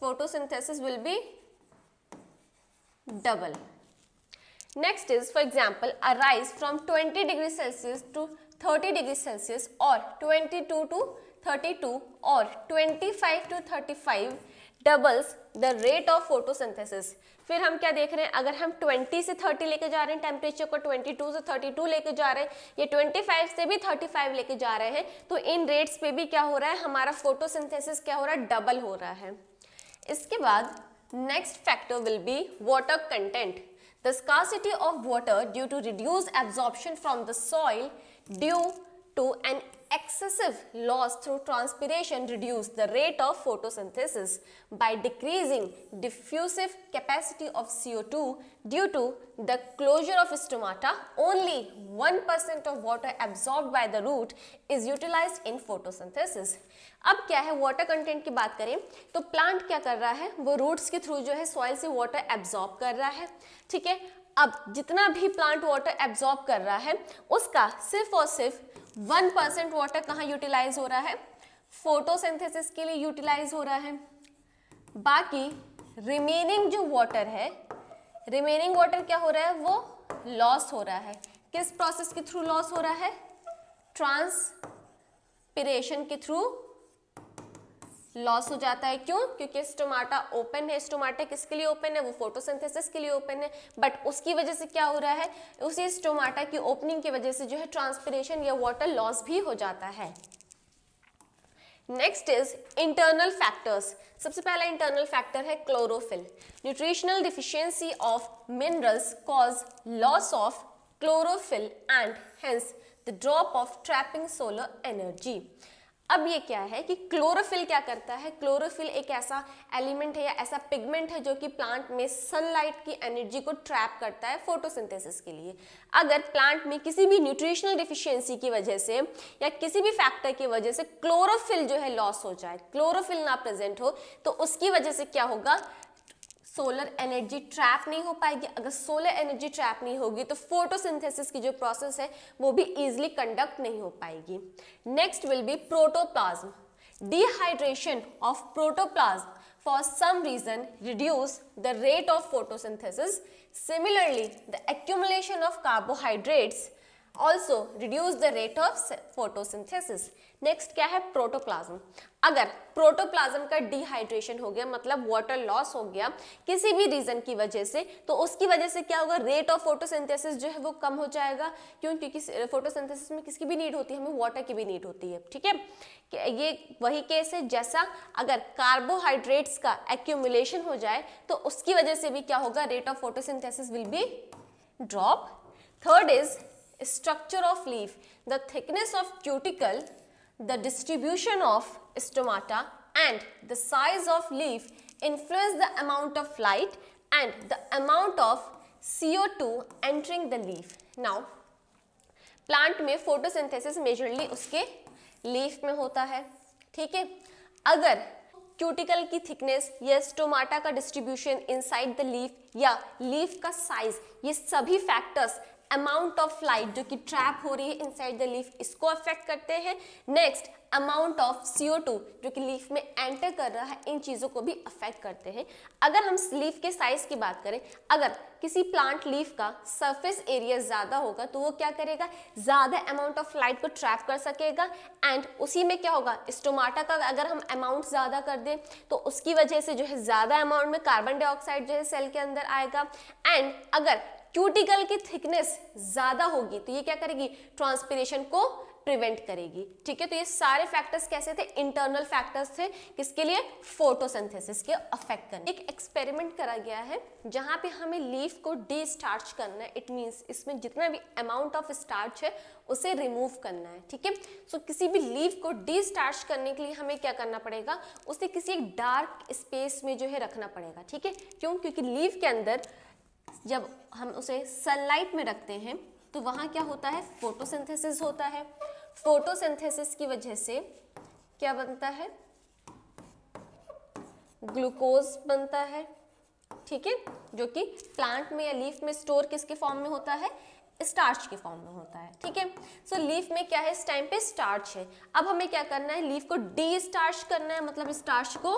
photosynthesis will be double. Next is for example a rise from 20 degree Celsius to 30 degree Celsius और 22 टू 32 और 25 to 35 doubles the rate of photosynthesis. फिर हम क्या देख रहे हैं, अगर हम 20 से 30 लेके जा रहे हैं टेम्परेचर को, 22 से 32 लेके जा रहे हैं, ये 25 से भी 35 लेके जा रहे हैं, तो इन रेट्स पे भी क्या हो रहा है, हमारा फोटोसिंथेसिस क्या हो रहा है, डबल हो रहा है। इसके बाद next factor will be water content. The scarcity of water due to reduced absorption from the soil due to an excessive loss through transpiration reduce the rate of photosynthesis by decreasing diffusive capacity of CO2 due to the closure of stomata. Only 1% of water absorbed by the root is utilized in photosynthesis. अब क्या है, water content की बात करें तो plant क्या कर रहा है, वो रूट्स के थ्रू जो है सॉइल से वाटर एब्जॉर्ब कर रहा है। ठीक है, अब जितना भी प्लांट वाटर एब्जॉर्ब कर रहा है उसका सिर्फ और सिर्फ 1% वाटर कहाँ यूटिलाइज हो रहा है, फोटोसिंथेसिस के लिए यूटिलाइज हो रहा है। बाकी रिमेनिंग जो वाटर है, रिमेनिंग वाटर क्या हो रहा है, वो लॉस हो रहा है। किस प्रोसेस के थ्रू लॉस हो रहा है, ट्रांसपिरेशन के थ्रू लॉस हो जाता है। क्यों, क्योंकि स्टोमाटा ओपन है। स्टोमाटा किसके लिए ओपन है, वो फोटोसिंथेसिस के लिए ओपन है, बट उसकी वजह से क्या हो रहा है, उसी स्टोमाटा की ओपनिंग की वजह से जो है ट्रांसपिरेशन या वाटर लॉस भी हो जाता है। Next is internal factors. सबसे पहला इंटरनल फैक्टर है chlorophyll. Nutritional deficiency of minerals cause loss of chlorophyll and hence the drop of trapping solar energy. अब ये क्या है कि क्लोरोफिल क्या करता है, क्लोरोफिल एक ऐसा एलिमेंट है या ऐसा पिगमेंट है जो कि प्लांट में सनलाइट की एनर्जी को ट्रैप करता है फोटोसिंथेसिस के लिए। अगर प्लांट में किसी भी न्यूट्रिशनल डिफिशियंसी की वजह से या किसी भी फैक्टर की वजह से क्लोरोफिल जो है लॉस हो जाए, क्लोरोफिल ना प्रेजेंट हो, तो उसकी वजह से क्या होगा, सोलर एनर्जी ट्रैप नहीं हो पाएगी। अगर सोलर एनर्जी ट्रैप नहीं होगी तो फोटोसिंथेसिस की जो प्रोसेस है वो भी इजीली कंडक्ट नहीं हो पाएगी। Next will be protoplasm. Dehydration of protoplasm for some reason reduce the rate of photosynthesis. Similarly, the accumulation of carbohydrates also reduce the rate of photosynthesis. Next क्या है, प्रोटोप्लाज्म। अगर protoplasm का dehydration हो गया, मतलब वाटर लॉस हो गया किसी भी रीजन की वजह से, तो उसकी वजह से क्या होगा, रेट ऑफ फोटोसिंथेसिस जो है वो कम हो जाएगा। क्यों, क्योंकि फोटोसिंथेसिस में किसकी भी नीड होती है, हमें वाटर की भी नीड होती है। ठीक है, ये वही केस है जैसा अगर कार्बोहाइड्रेट्स का एक्यूमुलेशन हो जाए तो उसकी वजह से भी क्या होगा, rate of photosynthesis will be drop. Third is structure of leaf. The thickness of cuticle, the distribution of stomata and the size of leaf influence the amount of light and the amount of CO2 entering the leaf. Now, plant में photosynthesis majorly उसके leaf में होता है। ठीक है, अगर cuticle की thickness या स्टोमाटा का डिस्ट्रीब्यूशन इनसाइड द लीफ या लीफ का साइज, ये सभी फैक्टर्स अमाउंट ऑफ लाइट जो कि ट्रैप हो रही है इनसाइड द लीफ, इसको अफेक्ट करते हैं। नेक्स्ट, अमाउंट ऑफ CO2 जो कि लीफ में एंटर कर रहा है, इन चीज़ों को भी अफेक्ट करते हैं। अगर हम लीफ के साइज की बात करें, अगर किसी प्लांट लीफ का सरफेस एरिया ज़्यादा होगा तो वो क्या करेगा, ज़्यादा अमाउंट ऑफ लाइट को ट्रैप कर सकेगा। एंड उसी में क्या होगा, स्टोमाटा का अगर हम अमाउंट ज़्यादा कर दें तो उसकी वजह से जो है ज़्यादा अमाउंट में कार्बन डाइऑक्साइड जो है सेल के अंदर आएगा। एंड अगर क्यूटिकल की थिकनेस ज्यादा होगी तो ये क्या करेगी, ट्रांसपिरेशन को प्रिवेंट करेगी। ठीक है, तो ये सारे फैक्टर्स कैसे थे, इंटरनल फैक्टर्स थे, किसके लिए, फोटोसिंथेसिस के अफेक्ट करने। एक एक्सपेरिमेंट करा गया है जहां पे हमें लीफ को डी स्टार्च करना है। इट मींस इसमें जितना भी अमाउंट ऑफ स्टार्च है उसे रिमूव करना है। ठीक है, सो किसी भी लीफ को डी स्टार्च करने के लिए हमें क्या करना पड़ेगा, उसे किसी एक डार्क स्पेस में जो है रखना पड़ेगा। ठीक है, क्यों, क्योंकि लीफ के अंदर जब हम उसे सनलाइट में रखते हैं तो वहाँ क्या होता है, फोटोसिंथेसिस होता है। फोटोसिंथेसिस की वजह से क्या बनता है, ग्लूकोज बनता है। ठीक है, जो कि प्लांट में या लीफ में स्टोर किसके फॉर्म में होता है, स्टार्च के फॉर्म में होता है। ठीक है, सो लीफ में क्या है, इस टाइम पे स्टार्च है। अब हमें क्या करना है, लीफ को डी स्टार्च करना है, मतलब स्टार्च को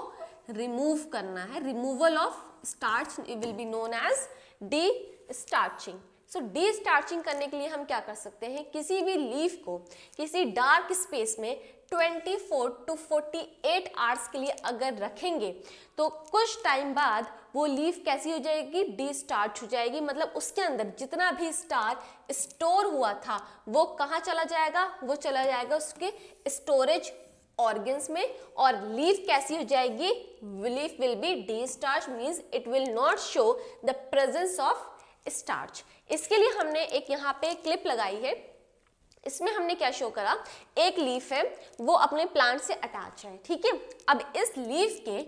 रिमूव करना है। Removal of starch will be known as destarching. So destarching करने के लिए हम क्या कर सकते हैं, किसी भी लीफ को किसी डार्क स्पेस में 24 to 48 आवर्स के लिए अगर रखेंगे तो कुछ टाइम बाद वो लीफ कैसी हो जाएगी, डी स्टार्च हो जाएगी। मतलब उसके अंदर जितना भी स्टार स्टोर हुआ था वो कहाँ चला जाएगा, वो चला जाएगा उसके स्टोरेज ऑर्गन्स में, और लीफ कैसी हो जाएगी, leaf will be D starch, means it will not show the presence of starch. इसके लिए हमने एक यहाँ पे क्लिप लगाई है, इसमें हमने क्या शो करा, एक लीफ है वो अपने प्लांट से अटैच है। ठीक है, अब इस लीफ के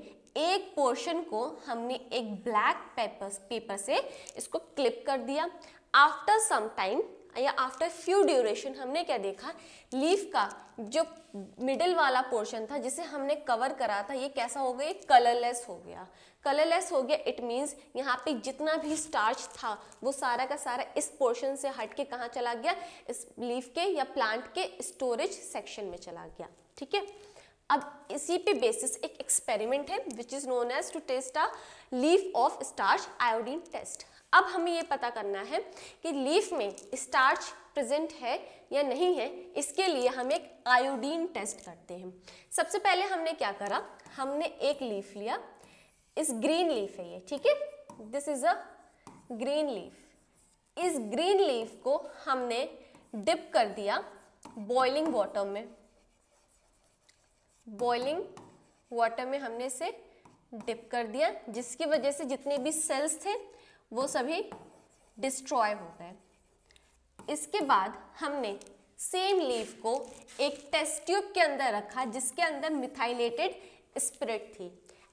एक पोर्शन को हमने एक ब्लैक पेपर से इसको क्लिप कर दिया। आफ्टर सम टाइम या आफ्टर फ्यू ड्यूरेशन हमने क्या देखा, लीफ का जो मिडिल वाला पोर्शन था जिसे हमने कवर करा था, ये कैसा हो गया, कलरलेस हो गया। कलरलेस हो गया, इट मीन्स यहाँ पे जितना भी स्टार्च था वो सारा का सारा इस पोर्शन से हट के कहाँ चला गया, इस लीफ के या प्लांट के स्टोरेज सेक्शन में चला गया। ठीक है, अब इसी पे बेसिस एक एक्सपेरिमेंट है which is known as to test a leaf of starch iodine test. अब हमें ये पता करना है कि लीफ में स्टार्च प्रेजेंट है या नहीं है, इसके लिए हम एक आयोडीन टेस्ट करते हैं। सबसे पहले हमने क्या करा, हमने एक लीफ लिया, इस ग्रीन लीफ है ये, ठीक है, this is a green leaf. इस ग्रीन लीफ को हमने डिप कर दिया बॉइलिंग वाटर में। बॉइलिंग वाटर में हमने इसे डिप कर दिया, जिसकी वजह से जितने भी सेल्स थे वो सभी डिस्ट्रॉय हो गए। इसके बाद हमने सेम लीफ को एक टेस्ट ट्यूब के अंदर रखा जिसके अंदर मिथाइलेटेड स्पिरिट थी,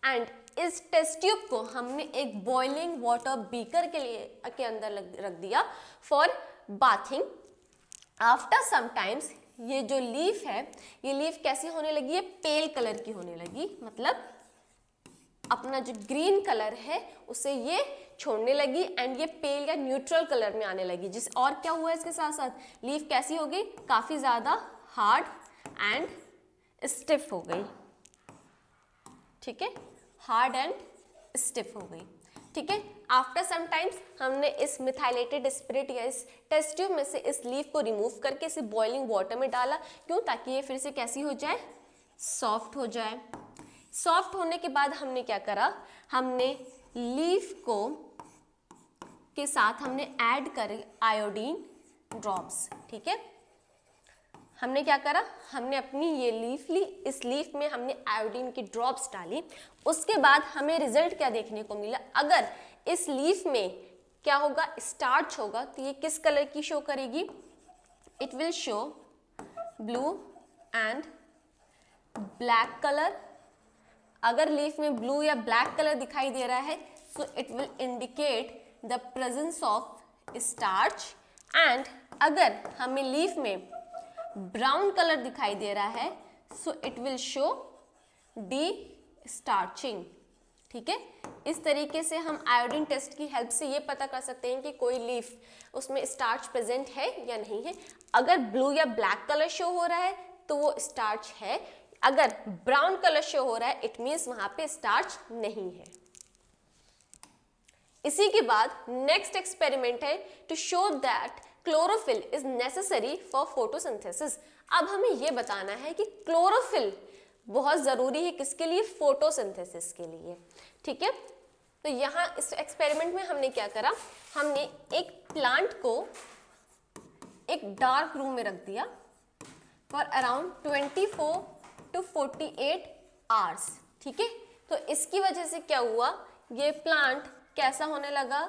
एंड इस टेस्ट ट्यूब को हमने एक बॉइलिंग वाटर बीकर के अंदर रख दिया for bathing. After some times ये जो लीफ है, ये लीफ कैसी होने लगी है, पेल कलर की होने लगी, मतलब अपना जो ग्रीन कलर है उसे ये छोड़ने लगी एंड ये पेल या न्यूट्रल कलर में आने लगी। जिस और क्या हुआ इसके साथ साथ, लीफ कैसी हो गई, काफी ज्यादा हार्ड एंड स्टिफ हो गई। ठीक है, हार्ड एंड स्टिफ हो गई। ठीक है, आफ्टर सम टाइम्स हमने इस मिथाइलेटेड स्पिरिट या इस टेस्ट ट्यूब में से इस लीफ को रिमूव करके इसे बॉइलिंग वाटर में डाला। क्यों, ताकि ये फिर से कैसी हो जाए, सॉफ्ट हो जाए। सॉफ्ट होने के बाद हमने क्या करा, हमने लीफ को के साथ हमने ऐड करे आयोडीन ड्रॉप्स। ठीक है, हमने क्या करा, हमने अपनी ये लीफ ली, इस लीफ में हमने आयोडीन की ड्रॉप्स डाली। उसके बाद हमें रिजल्ट क्या देखने को मिला, अगर इस लीफ में क्या होगा, स्टार्च होगा, तो ये किस कलर की शो करेगी, it will show blue and black colour. अगर लीफ में ब्लू या ब्लैक कलर दिखाई दे रहा है so it will indicate the presence of starch, and अगर हमें लीफ में ब्राउन कलर दिखाई दे रहा है so it will show destarching. ठीक है, इस तरीके से हम आयोडीन टेस्ट की हेल्प से ये पता कर सकते हैं कि कोई लीफ उसमें स्टार्च प्रेजेंट है या नहीं है। अगर ब्लू या ब्लैक कलर शो हो रहा है तो वो स्टार्च है, अगर ब्राउन कलर शो हो रहा है इट मीन्स वहां पे स्टार्च नहीं है। इसी के बाद नेक्स्ट एक्सपेरिमेंट है to show that chlorophyll is necessary for photosynthesis. अब हमें यह बताना है कि क्लोरोफिल बहुत जरूरी है किसके लिए, फोटोसिंथेसिस के लिए। ठीक है, तो यहाँ इस एक्सपेरिमेंट में हमने क्या करा, हमने एक प्लांट को एक डार्क रूम में रख दिया फॉर अराउंड 24 to 48 आवर्स। ठीक है, तो इसकी वजह से क्या हुआ, ये प्लांट कैसा होने लगा,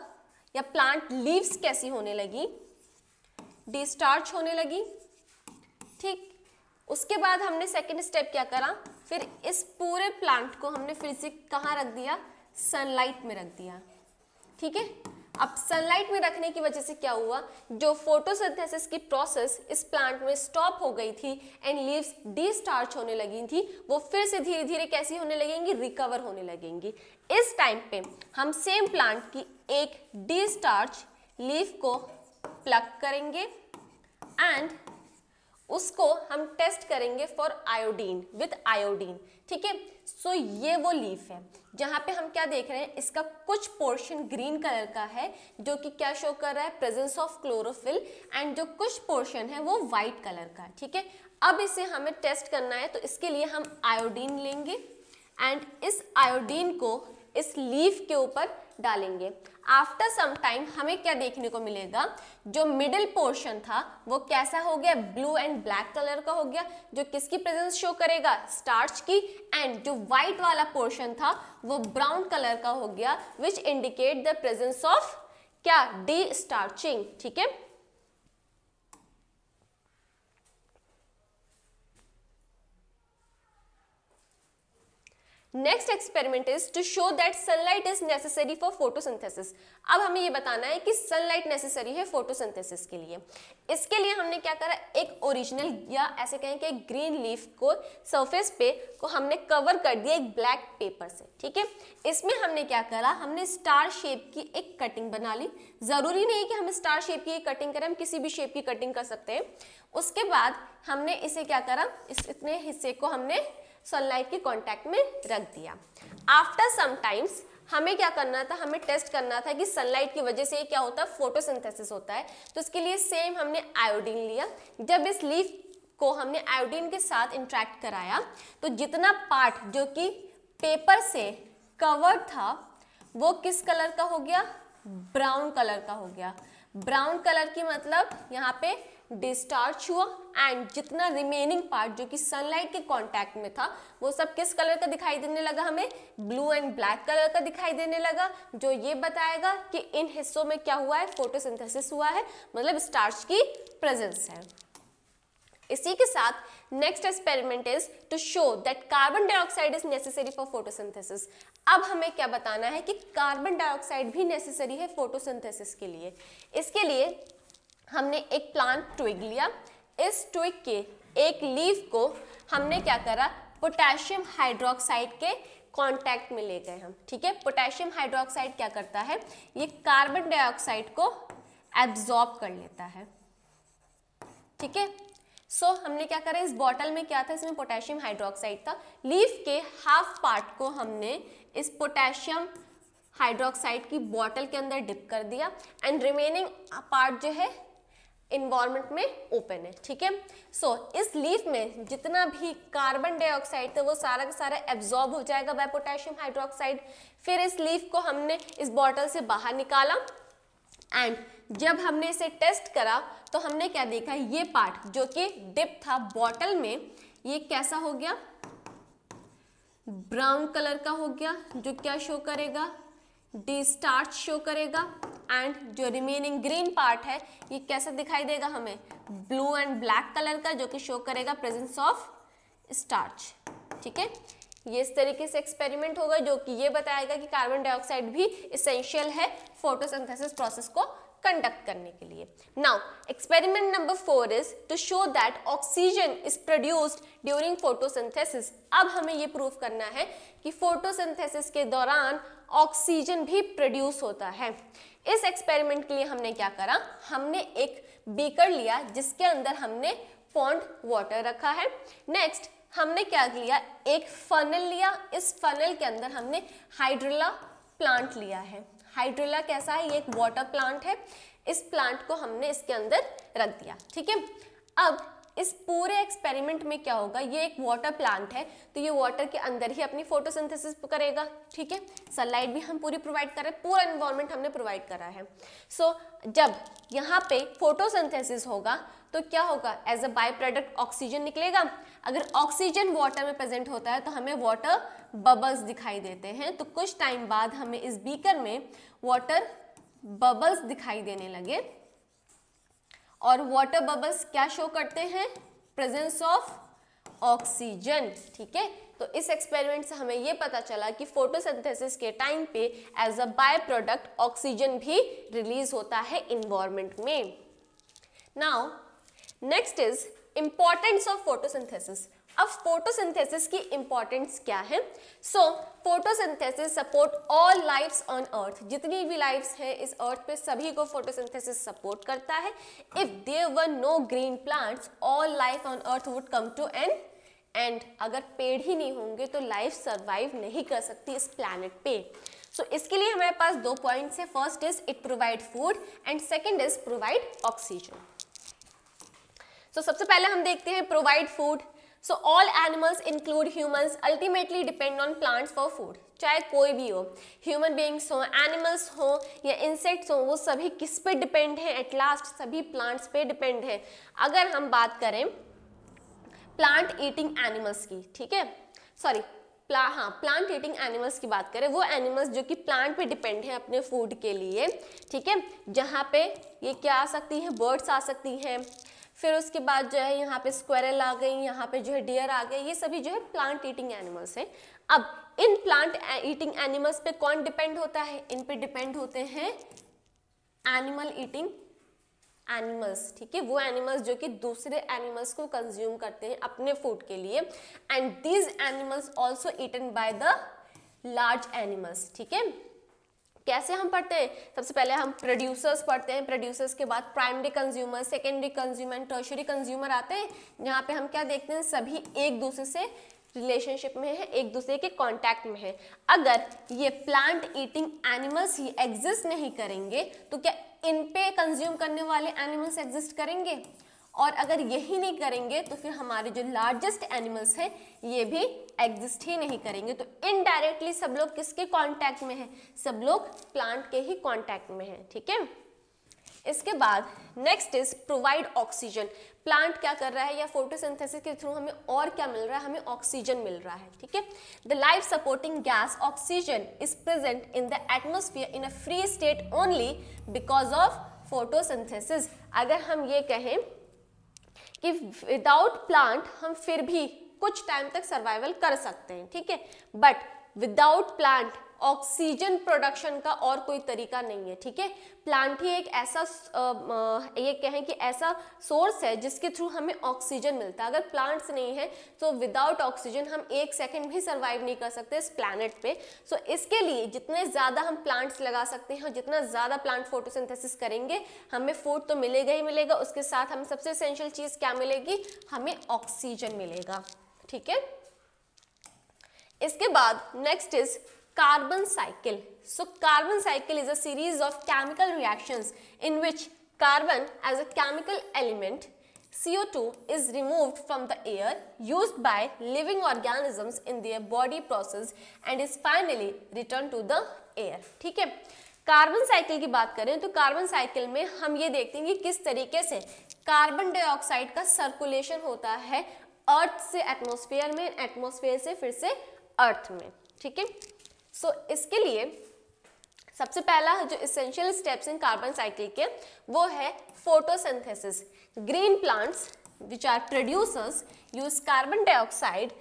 या प्लांट लीव्स कैसी होने लगी, डिस्टार्च होने लगी। ठीक, उसके बाद हमने सेकंड स्टेप क्या करा, फिर इस पूरे प्लांट को हमने फिर से कहाँ रख दिया, सनलाइट में रख दिया। ठीक है, अब सनलाइट में रखने की वजह से क्या हुआ, जो फोटोसिंथेसिस की प्रोसेस इस प्लांट में स्टॉप हो गई थी एंड लीव्स डिस्टार्च होने लगी थी, वो फिर से धीरे धीरे कैसी होने लगेंगी, रिकवर होने लगेंगी। इस टाइम पे हम सेम प्लांट की एक डिस्टार्च लीफ को प्लग करेंगे एंड उसको हम टेस्ट करेंगे फॉर आयोडीन विद आयोडीन। ठीक है, सो ये वो लीफ है जहां पे हम क्या देख रहे हैं, इसका कुछ पोर्शन ग्रीन कलर का है जो कि क्या शो कर रहा है, प्रेजेंस ऑफ क्लोरोफिल, एंड जो कुछ पोर्शन है वो व्हाइट कलर का है। ठीक है, अब इसे हमें टेस्ट करना है, तो इसके लिए हम आयोडीन लेंगे एंड इस आयोडीन को इस लीफ के ऊपर डालेंगे। आफ्टर सम टाइम हमें क्या देखने को मिलेगा, जो मिडिल पोर्शन था वो कैसा हो गया, ब्लू एंड ब्लैक कलर का हो गया, जो किसकी प्रेजेंस शो करेगा, स्टार्च की, एंड जो व्हाइट वाला पोर्शन था वो ब्राउन कलर का हो गया, which indicate the presence of क्या, डी स्टार्चिंग। ठीक है, next experiment is to show that sunlight is necessary for photosynthesis. अब हमें ये बताना है कि सनलाइट नेसेसरी है फोटोसिंथेसिस के लिए। इसके लिए हमने क्या करा, एक ओरिजिनल या ऐसे कहें कि एक ग्रीन लीफ को सरफेस पे को हमने कवर कर दिया एक ब्लैक पेपर से। ठीक है, इसमें हमने क्या करा, हमने स्टार शेप की एक कटिंग बना ली। जरूरी नहीं है कि हम स्टार शेप की कटिंग करें, हम किसी भी शेप की कटिंग कर सकते हैं। उसके बाद हमने इसे क्या करा, इतने हिस्से को हमने सनलाइट के कांटेक्ट में रख दिया। आफ्टर सम टाइम्स हमें क्या करना था, हमें टेस्ट करना था कि सनलाइट की वजह से क्या होता है, फोटोसिंथेसिस होता है। तो इसके लिए सेम हमने आयोडीन लिया। जब इस लीफ को हमने आयोडीन के साथ इंटरेक्ट कराया तो जितना पार्ट जो कि पेपर से कवर्ड था वो किस कलर का हो गया, ब्राउन कलर का हो गया। ब्राउन कलर की मतलब यहाँ पे डिस्चार्ज हुआ, एंड जितना रिमेनिंग पार्ट जो कि सनलाइट के कांटेक्ट में था वो सब किस कलर का दिखाई देने लगा, हमें ब्लू एंड ब्लैक कलर का दिखाई देने लगा, जो ये बताएगा कि इन हिस्सों में क्या हुआ है, फोटोसिंथेसिस हुआ है, मतलब स्टार्च की प्रेजेंस है। इसी के साथ next experiment is to show that carbon dioxide is necessary for photosynthesis. अब हमें क्या बताना है कि कार्बन डाइऑक्साइड भी नेसेसरी है फोटोसिंथेसिस के लिए। इसके लिए हमने एक प्लांट ट्विग लिया। इस ट्विग के एक लीफ को हमने क्या करा, पोटेशियम हाइड्रोक्साइड के कांटेक्ट में ले गए हम। ठीक है, पोटेशियम हाइड्रोक्साइड क्या करता है, ये कार्बन डाइऑक्साइड को एब्जॉर्ब कर लेता है। ठीक है, सो हमने क्या करा, इस बॉटल में क्या था, इसमें पोटेशियम हाइड्रोक्साइड था। लीफ के हाफ पार्ट को हमने इस पोटेशियम हाइड्रोक्साइड की बॉटल के अंदर डिप कर दिया एंड रिमेनिंग पार्ट जो है इन्वायरमेंट में ओपन है। ठीक है, सो इस लीफ में जितना भी कार्बन डाइऑक्साइड था वो सारा का सारा एब्जॉर्ब हो जाएगा बाय पोटेशियम हाइड्रोक्साइड। फिर इस लीफ को हमने इस बॉटल से बाहर निकाला एंड जब हमने इसे टेस्ट करा तो हमने क्या देखा, ये पार्ट जो कि डिप था बॉटल में ये कैसा हो गया, ब्राउन कलर का हो गया, जो क्या शो करेगा, डिस्टार्च शो करेगा, एंड जो रिमेनिंग ग्रीन पार्ट है ये कैसा दिखाई देगा हमें, ब्लू एंड ब्लैक कलर का, जो कि शो करेगा प्रेजेंस ऑफ स्टार्च। ठीक है, ये इस तरीके से एक्सपेरिमेंट होगा जो कि ये बताएगा कि कार्बन डाइऑक्साइड भी इसेंशियल है फोटोसिंथेसिस प्रोसेस को कंडक्ट करने के लिए। Now experiment number 4 is to show that oxygen is produced during photosynthesis. अब हमें ये प्रूव करना है कि फोटोसिंथेसिस के दौरान ऑक्सीजन भी प्रोड्यूस होता है। इस एक्सपेरिमेंट के लिए हमने क्या करा, हमने एक बीकर लिया जिसके अंदर हमने पॉन्ड वाटर रखा है। नेक्स्ट हमने क्या लिया, एक फनल लिया। इस फनल के अंदर हमने हाइड्रिला प्लांट लिया है। हाइड्रिला कैसा है, ये एक वाटर प्लांट है। इस प्लांट को हमने इसके अंदर रख दिया। ठीक है, अब इस पूरे एक्सपेरिमेंट में क्या होगा, ये एक वाटर प्लांट है तो ये वाटर के अंदर ही अपनी फोटोसिंथेसिस करेगा। ठीक है, सनलाइट भी हम पूरी प्रोवाइड कर रहे हैं, पूरा एनवायरनमेंट हमने प्रोवाइड करा है। सो जब यहाँ पे फोटोसिंथेसिस होगा तो क्या होगा, as a by product oxygen निकलेगा। अगर ऑक्सीजन वाटर में प्रेजेंट होता है तो हमें वाटर बबल्स दिखाई देते हैं। तो कुछ टाइम बाद हमें इस बीकर में वाटर बबल्स दिखाई देने लगे और वाटर बबल्स क्या शो करते हैं, प्रेजेंस ऑफ ऑक्सीजन। ठीक है, तो इस एक्सपेरिमेंट से हमें ये पता चला कि फोटोसिंथेसिस के टाइम पे as a by product oxygen भी रिलीज होता है इन्वायरमेंट में। Now next is importance of photosynthesis. अब फोटोसिंथेसिस की इंपॉर्टेंस क्या है? So photosynthesis support all lifes on earth. जितनी भी लाइफ्स हैं इस अर्थ पे सभी को फोटोसिंथेसिस सपोर्ट करता है। If there were no green plants all life on earth would come to an end. अगर पेड़ ही नहीं होंगे तो लाइफ सर्वाइव नहीं कर सकती इस प्लैनेट पे। सो इसके लिए हमारे पास 2 पॉइंट्स है। First is it provide food and second is provide oxygen. So सबसे पहले हम देखते हैं provide food. So all animals include humans ultimately depend on plants for food. चाहे कोई भी हो, ह्यूमन बीइंग्स हो, एनिमल्स हो या इंसेक्ट्स हो, वो सभी किस पे डिपेंड हैं? एट लास्ट सभी प्लांट्स पे डिपेंड है। अगर हम बात करें प्लांट ईटिंग एनिमल्स की, ठीक है, सॉरी प्लांट ईटिंग एनिमल्स की बात करें, वो एनिमल्स जो कि प्लांट पे डिपेंड है अपने फूड के लिए, ठीक है, जहाँ पे ये क्या आ सकती है, बर्ड्स आ सकती हैं, फिर उसके बाद जो है यहाँ पे स्क्वेरल आ गई, यहाँ पे जो है डियर आ गए, ये सभी जो है प्लांट ईटिंग एनिमल्स हैं। अब इन प्लांट ईटिंग एनिमल्स पे कौन डिपेंड होता है? इन पे डिपेंड होते हैं एनिमल ईटिंग एनिमल्स, ठीक है, वो एनिमल्स जो कि दूसरे एनिमल्स को कंज्यूम करते हैं अपने फूड के लिए। And these animals also eaten by the large animals, ठीक है। कैसे हम पढ़ते हैं? सबसे पहले हम प्रोड्यूसर्स पढ़ते हैं, प्रोड्यूसर्स के बाद primary consumer, secondary consumer, tertiary consumer आते हैं, जहाँ पे हम क्या देखते हैं, सभी एक दूसरे से रिलेशनशिप में है, एक दूसरे के कांटेक्ट में है। अगर ये प्लांट ईटिंग एनिमल्स ही एग्जिस्ट नहीं करेंगे तो क्या इन पे कंज्यूम करने वाले एनिमल्स एग्जिस्ट करेंगे? और अगर यही नहीं करेंगे तो फिर हमारे जो लार्जेस्ट एनिमल्स हैं ये भी एग्जिस्ट ही नहीं करेंगे। तो इनडायरेक्टली सब लोग किसके कांटेक्ट में है? सब लोग प्लांट के ही कांटेक्ट में है, ठीक है। इसके बाद next is provide oxygen. Plant क्या कर रहा है या फोटोसिंथेसिस के थ्रू हमें और क्या मिल रहा है? हमें ऑक्सीजन मिल रहा है, ठीक है। The life supporting gas oxygen is present in the atmosphere in a free state only because of photosynthesis. अगर हम ये कहें कि विदाउट प्लांट हम फिर भी कुछ टाइम तक सर्वाइवल कर सकते हैं, ठीक है, but without plant oxygen production का और कोई तरीका नहीं है, ठीक है। प्लांट ही एक ऐसा ये कहें कि ऐसा सोर्स है जिसके थ्रू हमें ऑक्सीजन मिलता है। अगर प्लांट्स नहीं है तो विदाउट ऑक्सीजन हम 1 सेकेंड भी सर्वाइव नहीं कर सकते इस प्लैनेट पे। सो इसके लिए जितने ज़्यादा हम प्लांट्स लगा सकते हैं, जितना ज़्यादा प्लांट फोटोसिंथेसिस करेंगे, हमें फूड तो मिलेगा ही मिलेगा, उसके साथ हमें सबसे एसेंशियल चीज़ क्या मिलेगी? हमें ऑक्सीजन मिलेगा, ठीक है। इसके बाद next is carbon cycle. So carbon cycle is a series of chemical reactions in which carbon as a chemical element, CO2, is removed from the air used by living organisms in their body process and is finally returned to the air, ठीक है। Carbon cycle की बात करें तो carbon cycle में हम ये देखते हैं कि किस तरीके से कार्बन डाइऑक्साइड का सर्कुलेशन होता है अर्थ से एटमॉस्फेयर में, एटमॉस्फेयर से फिर से अर्थ में, ठीक है। सो इसके लिए सबसे पहला जो essential steps in carbon cycle के वो है photosynthesis. Green plants which are producers use carbon dioxide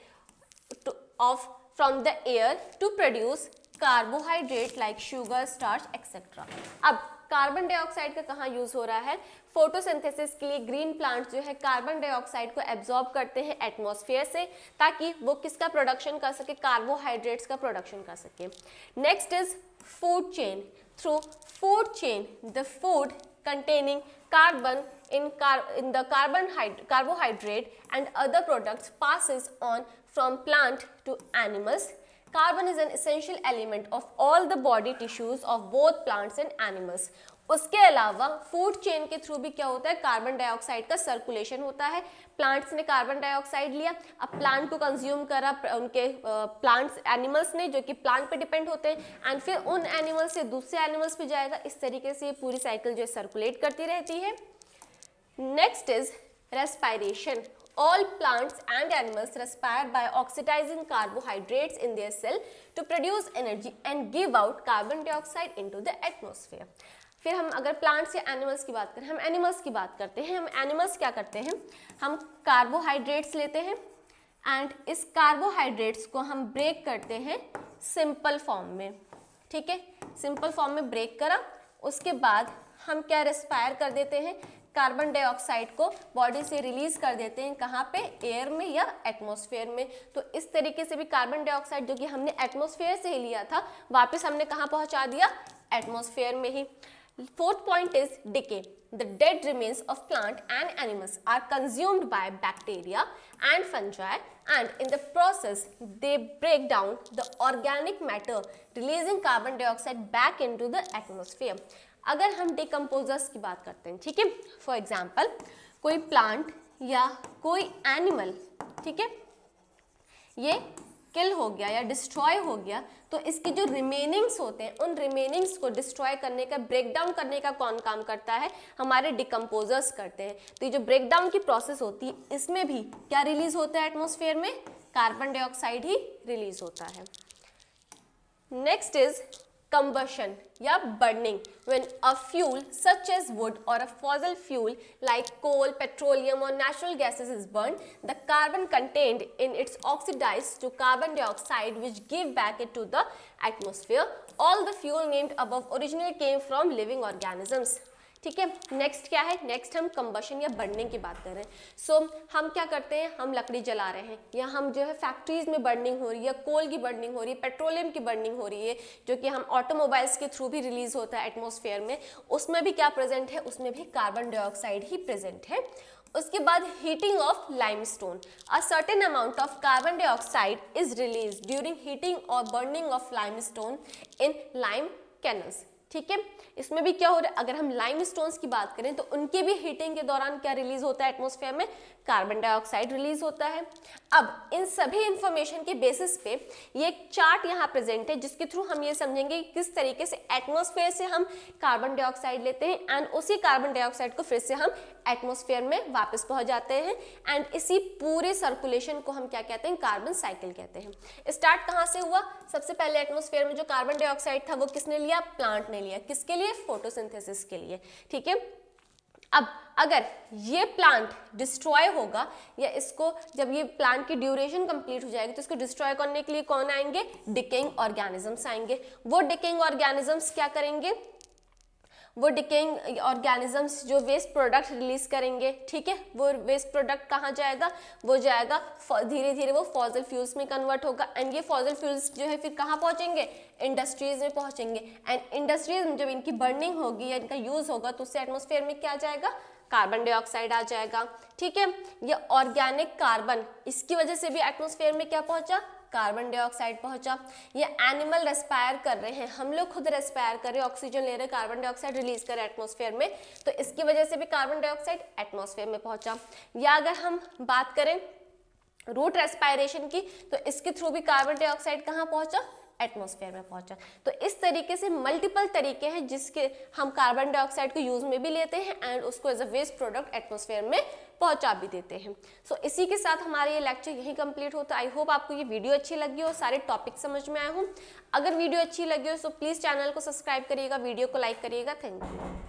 from the air to produce carbohydrate like sugar, starch et cetera. अब कार्बन डाइऑक्साइड का कहाँ यूज हो रहा है? फोटोसिंथेसिस के लिए ग्रीन प्लांट्स जो है कार्बन डाइऑक्साइड को एब्जॉर्ब करते हैं एटमॉस्फेयर से, ताकि वो किसका प्रोडक्शन कर सके? कार्बोहाइड्रेट्स का प्रोडक्शन कर सके। Next is food chain. Through food chain the food containing carbon in the carbohydrate and other products passes on from plant to animals. Carbon is an essential element of all the body tissues of both plants and animals. उसके अलावा food chain के through भी क्या होता है? Carbon dioxide का circulation होता है। प्लांट्स ने कार्बन डाइऑक्साइड लिया, अब प्लांट को कंज्यूम करा उनके प्लांट्स एनिमल्स ने, जो कि प्लांट पे डिपेंड होते हैं, एंड फिर उन एनिमल्स से दूसरे एनिमल्स पे जाएगा। इस तरीके से ये पूरी साइकिल जो सर्कुलेट करती रहती है। Next is respiration. All plants and animals respire by oxidizing carbohydrates in their cell to produce energy and give out carbon dioxide into the atmosphere. फिर हम अगर प्लांट्स या एनिमल्स की बात करें, हम एनिमल्स की बात करते हैं। हम एनिमल्स क्या करते हैं? हम कार्बोहाइड्रेट्स लेते हैं एंड इस कार्बोहाइड्रेट्स को हम ब्रेक करते हैं सिंपल फॉर्म में, ठीक है। सिंपल फॉर्म में ब्रेक करा, उसके बाद हम क्या रेस्पायर कर देते हैं, कार्बन डाइऑक्साइड को बॉडी से रिलीज कर देते हैं, कहाँ पे, एयर में या एटमॉस्फेयर में। तो इस तरीके से भी कार्बन डाइऑक्साइड जो कि हमने एटमॉस्फेयर से ही लिया था वापस हमने कहाँ पहुंचा दिया, एटमॉस्फेयर में ही। Fourth point is decay. The dead remains of plant and animals are consumed by bacteria and fungi, and in the process they break down the organic matter, releasing carbon dioxide back into the atmosphere. अगर हम decomposers की बात करते हैं, ठीक है, for example कोई plant या कोई एनिमल, ठीक है, ये किल हो गया या डिस्ट्रॉय हो गया, तो इसके जो रिमेनिंग्स होते हैं उन रिमेनिंग्स को डिस्ट्रॉय करने का, ब्रेक डाउन करने का कौन काम करता है, हमारे डिकम्पोजर्स करते हैं। तो ये जो ब्रेक डाउन की प्रोसेस होती है इसमें भी क्या रिलीज होता है एटमॉस्फेयर में, कार्बन डाइऑक्साइड ही रिलीज होता है। नेक्स्ट इज combustion या burning. When a fuel such as wood or a fossil fuel like coal, petroleum or natural gases is burned, the carbon contained in its oxidized to carbon dioxide which give back it to the atmosphere. All the fuel named above originally came from living organisms. ठीक है, next क्या है, next हम combustion या burning की बात कर रहे हैं। सो हम क्या करते हैं, हम लकड़ी जला रहे हैं या हम जो है फैक्ट्रीज में बर्निंग हो रही है, कोल की बर्निंग हो रही है, पेट्रोलियम की बर्निंग हो रही है, जो कि हम ऑटोमोबाइल्स के थ्रू भी रिलीज होता है एटमॉस्फेयर में, उसमें भी क्या प्रेजेंट है, उसमें भी कार्बन डाइऑक्साइड ही प्रेजेंट है। उसके बाद heating of limestone, a certain amount of carbon dioxide is release during heating और burning of limestone in lime kilns. ठीक है, इसमें भी क्या हो रहा है, अगर हम लाइम स्टोन्स की बात करें तो उनकी भी हीटिंग के दौरान क्या रिलीज होता है एटमॉस्फेयर में, कार्बन डाइऑक्साइड रिलीज होता है। अब इन सभी इंफॉर्मेशन के बेसिस पे ये एक चार्ट यहाँ प्रेजेंट है जिसके थ्रू हम ये समझेंगे कि किस तरीके से एटमॉस्फेयर से हम कार्बन डाइऑक्साइड लेते हैं एंड उसी कार्बन डाइऑक्साइड को फिर से हम एटमॉस्फेयर में वापस पहुंच जाते हैं एंड इसी पूरे सर्कुलेशन को हम क्या कहते हैं, कार्बन साइकिल कहते हैं। स्टार्ट कहाँ से हुआ, सबसे पहले एटमॉस्फेयर में जो कार्बन डाइऑक्साइड था वो किसने लिया, प्लांट ने लिया, किसके लिए, फोटोसिंथेसिस के लिए। ठीक है, अब अगर ये प्लांट डिस्ट्रॉय होगा या इसको जब ये प्लांट की ड्यूरेशन कंप्लीट हो जाएगी तो इसको डिस्ट्रॉय करने के लिए कौन आएंगे, डिकेइंग ऑर्गेनिजम्स आएंगे। वो डिकेइंग ऑर्गेनिजम्स क्या करेंगे, वो डिकेइंग ऑर्गेनिजम्स जो वेस्ट प्रोडक्ट रिलीज करेंगे, ठीक है, वो वेस्ट प्रोडक्ट कहाँ जाएगा, वो जाएगा धीरे धीरे वो फॉसिल फ्यूल्स में कन्वर्ट होगा एंड ये फॉसिल फ्यूल्स जो है फिर कहाँ पहुंचेंगे, इंडस्ट्रीज में पहुंचेंगे एंड इंडस्ट्रीज में जब इनकी बर्निंग होगी या इनका यूज होगा तो उससे एटमॉस्फेयर में क्या जाएगा, कार्बन डाइऑक्साइड आ जाएगा। ठीक है, ये ऑर्गेनिक कार्बन, इसकी वजह से भी एटमॉस्फेयर में क्या पहुंचा, कार्बन डाइऑक्साइड पहुंचा। ये एनिमल रेस्पायर कर रहे हैं, हम लोग खुद रेस्पायर कर रहे हैं, ऑक्सीजन ले रहे हैं, कार्बन डाइऑक्साइड रिलीज कर रहे हैं एटमॉस्फेयर में, तो इसकी वजह से भी कार्बन डाइऑक्साइड एटमॉस्फेयर में पहुंचा। या अगर हम बात करें रूट रेस्पायरेशन की तो इसके थ्रू भी कार्बन डाइऑक्साइड कहाँ पहुंचा, एटमॉस्फेयर में पहुंचा। तो इस तरीके से मल्टीपल तरीके हैं जिसके हम कार्बन डाइऑक्साइड को यूज में भी लेते हैं एंड उसको as a waste product atmosphere में पहुंचा भी देते हैं। सो इसी के साथ हमारा ये लेक्चर यहीं कंप्लीट होता है। आई होप आपको ये वीडियो अच्छी लगी हो, सारे टॉपिक समझ में आए हों। अगर वीडियो अच्छी लगी हो तो प्लीज चैनल को सब्सक्राइब करिएगा, वीडियो को लाइक करिएगा। Thank you.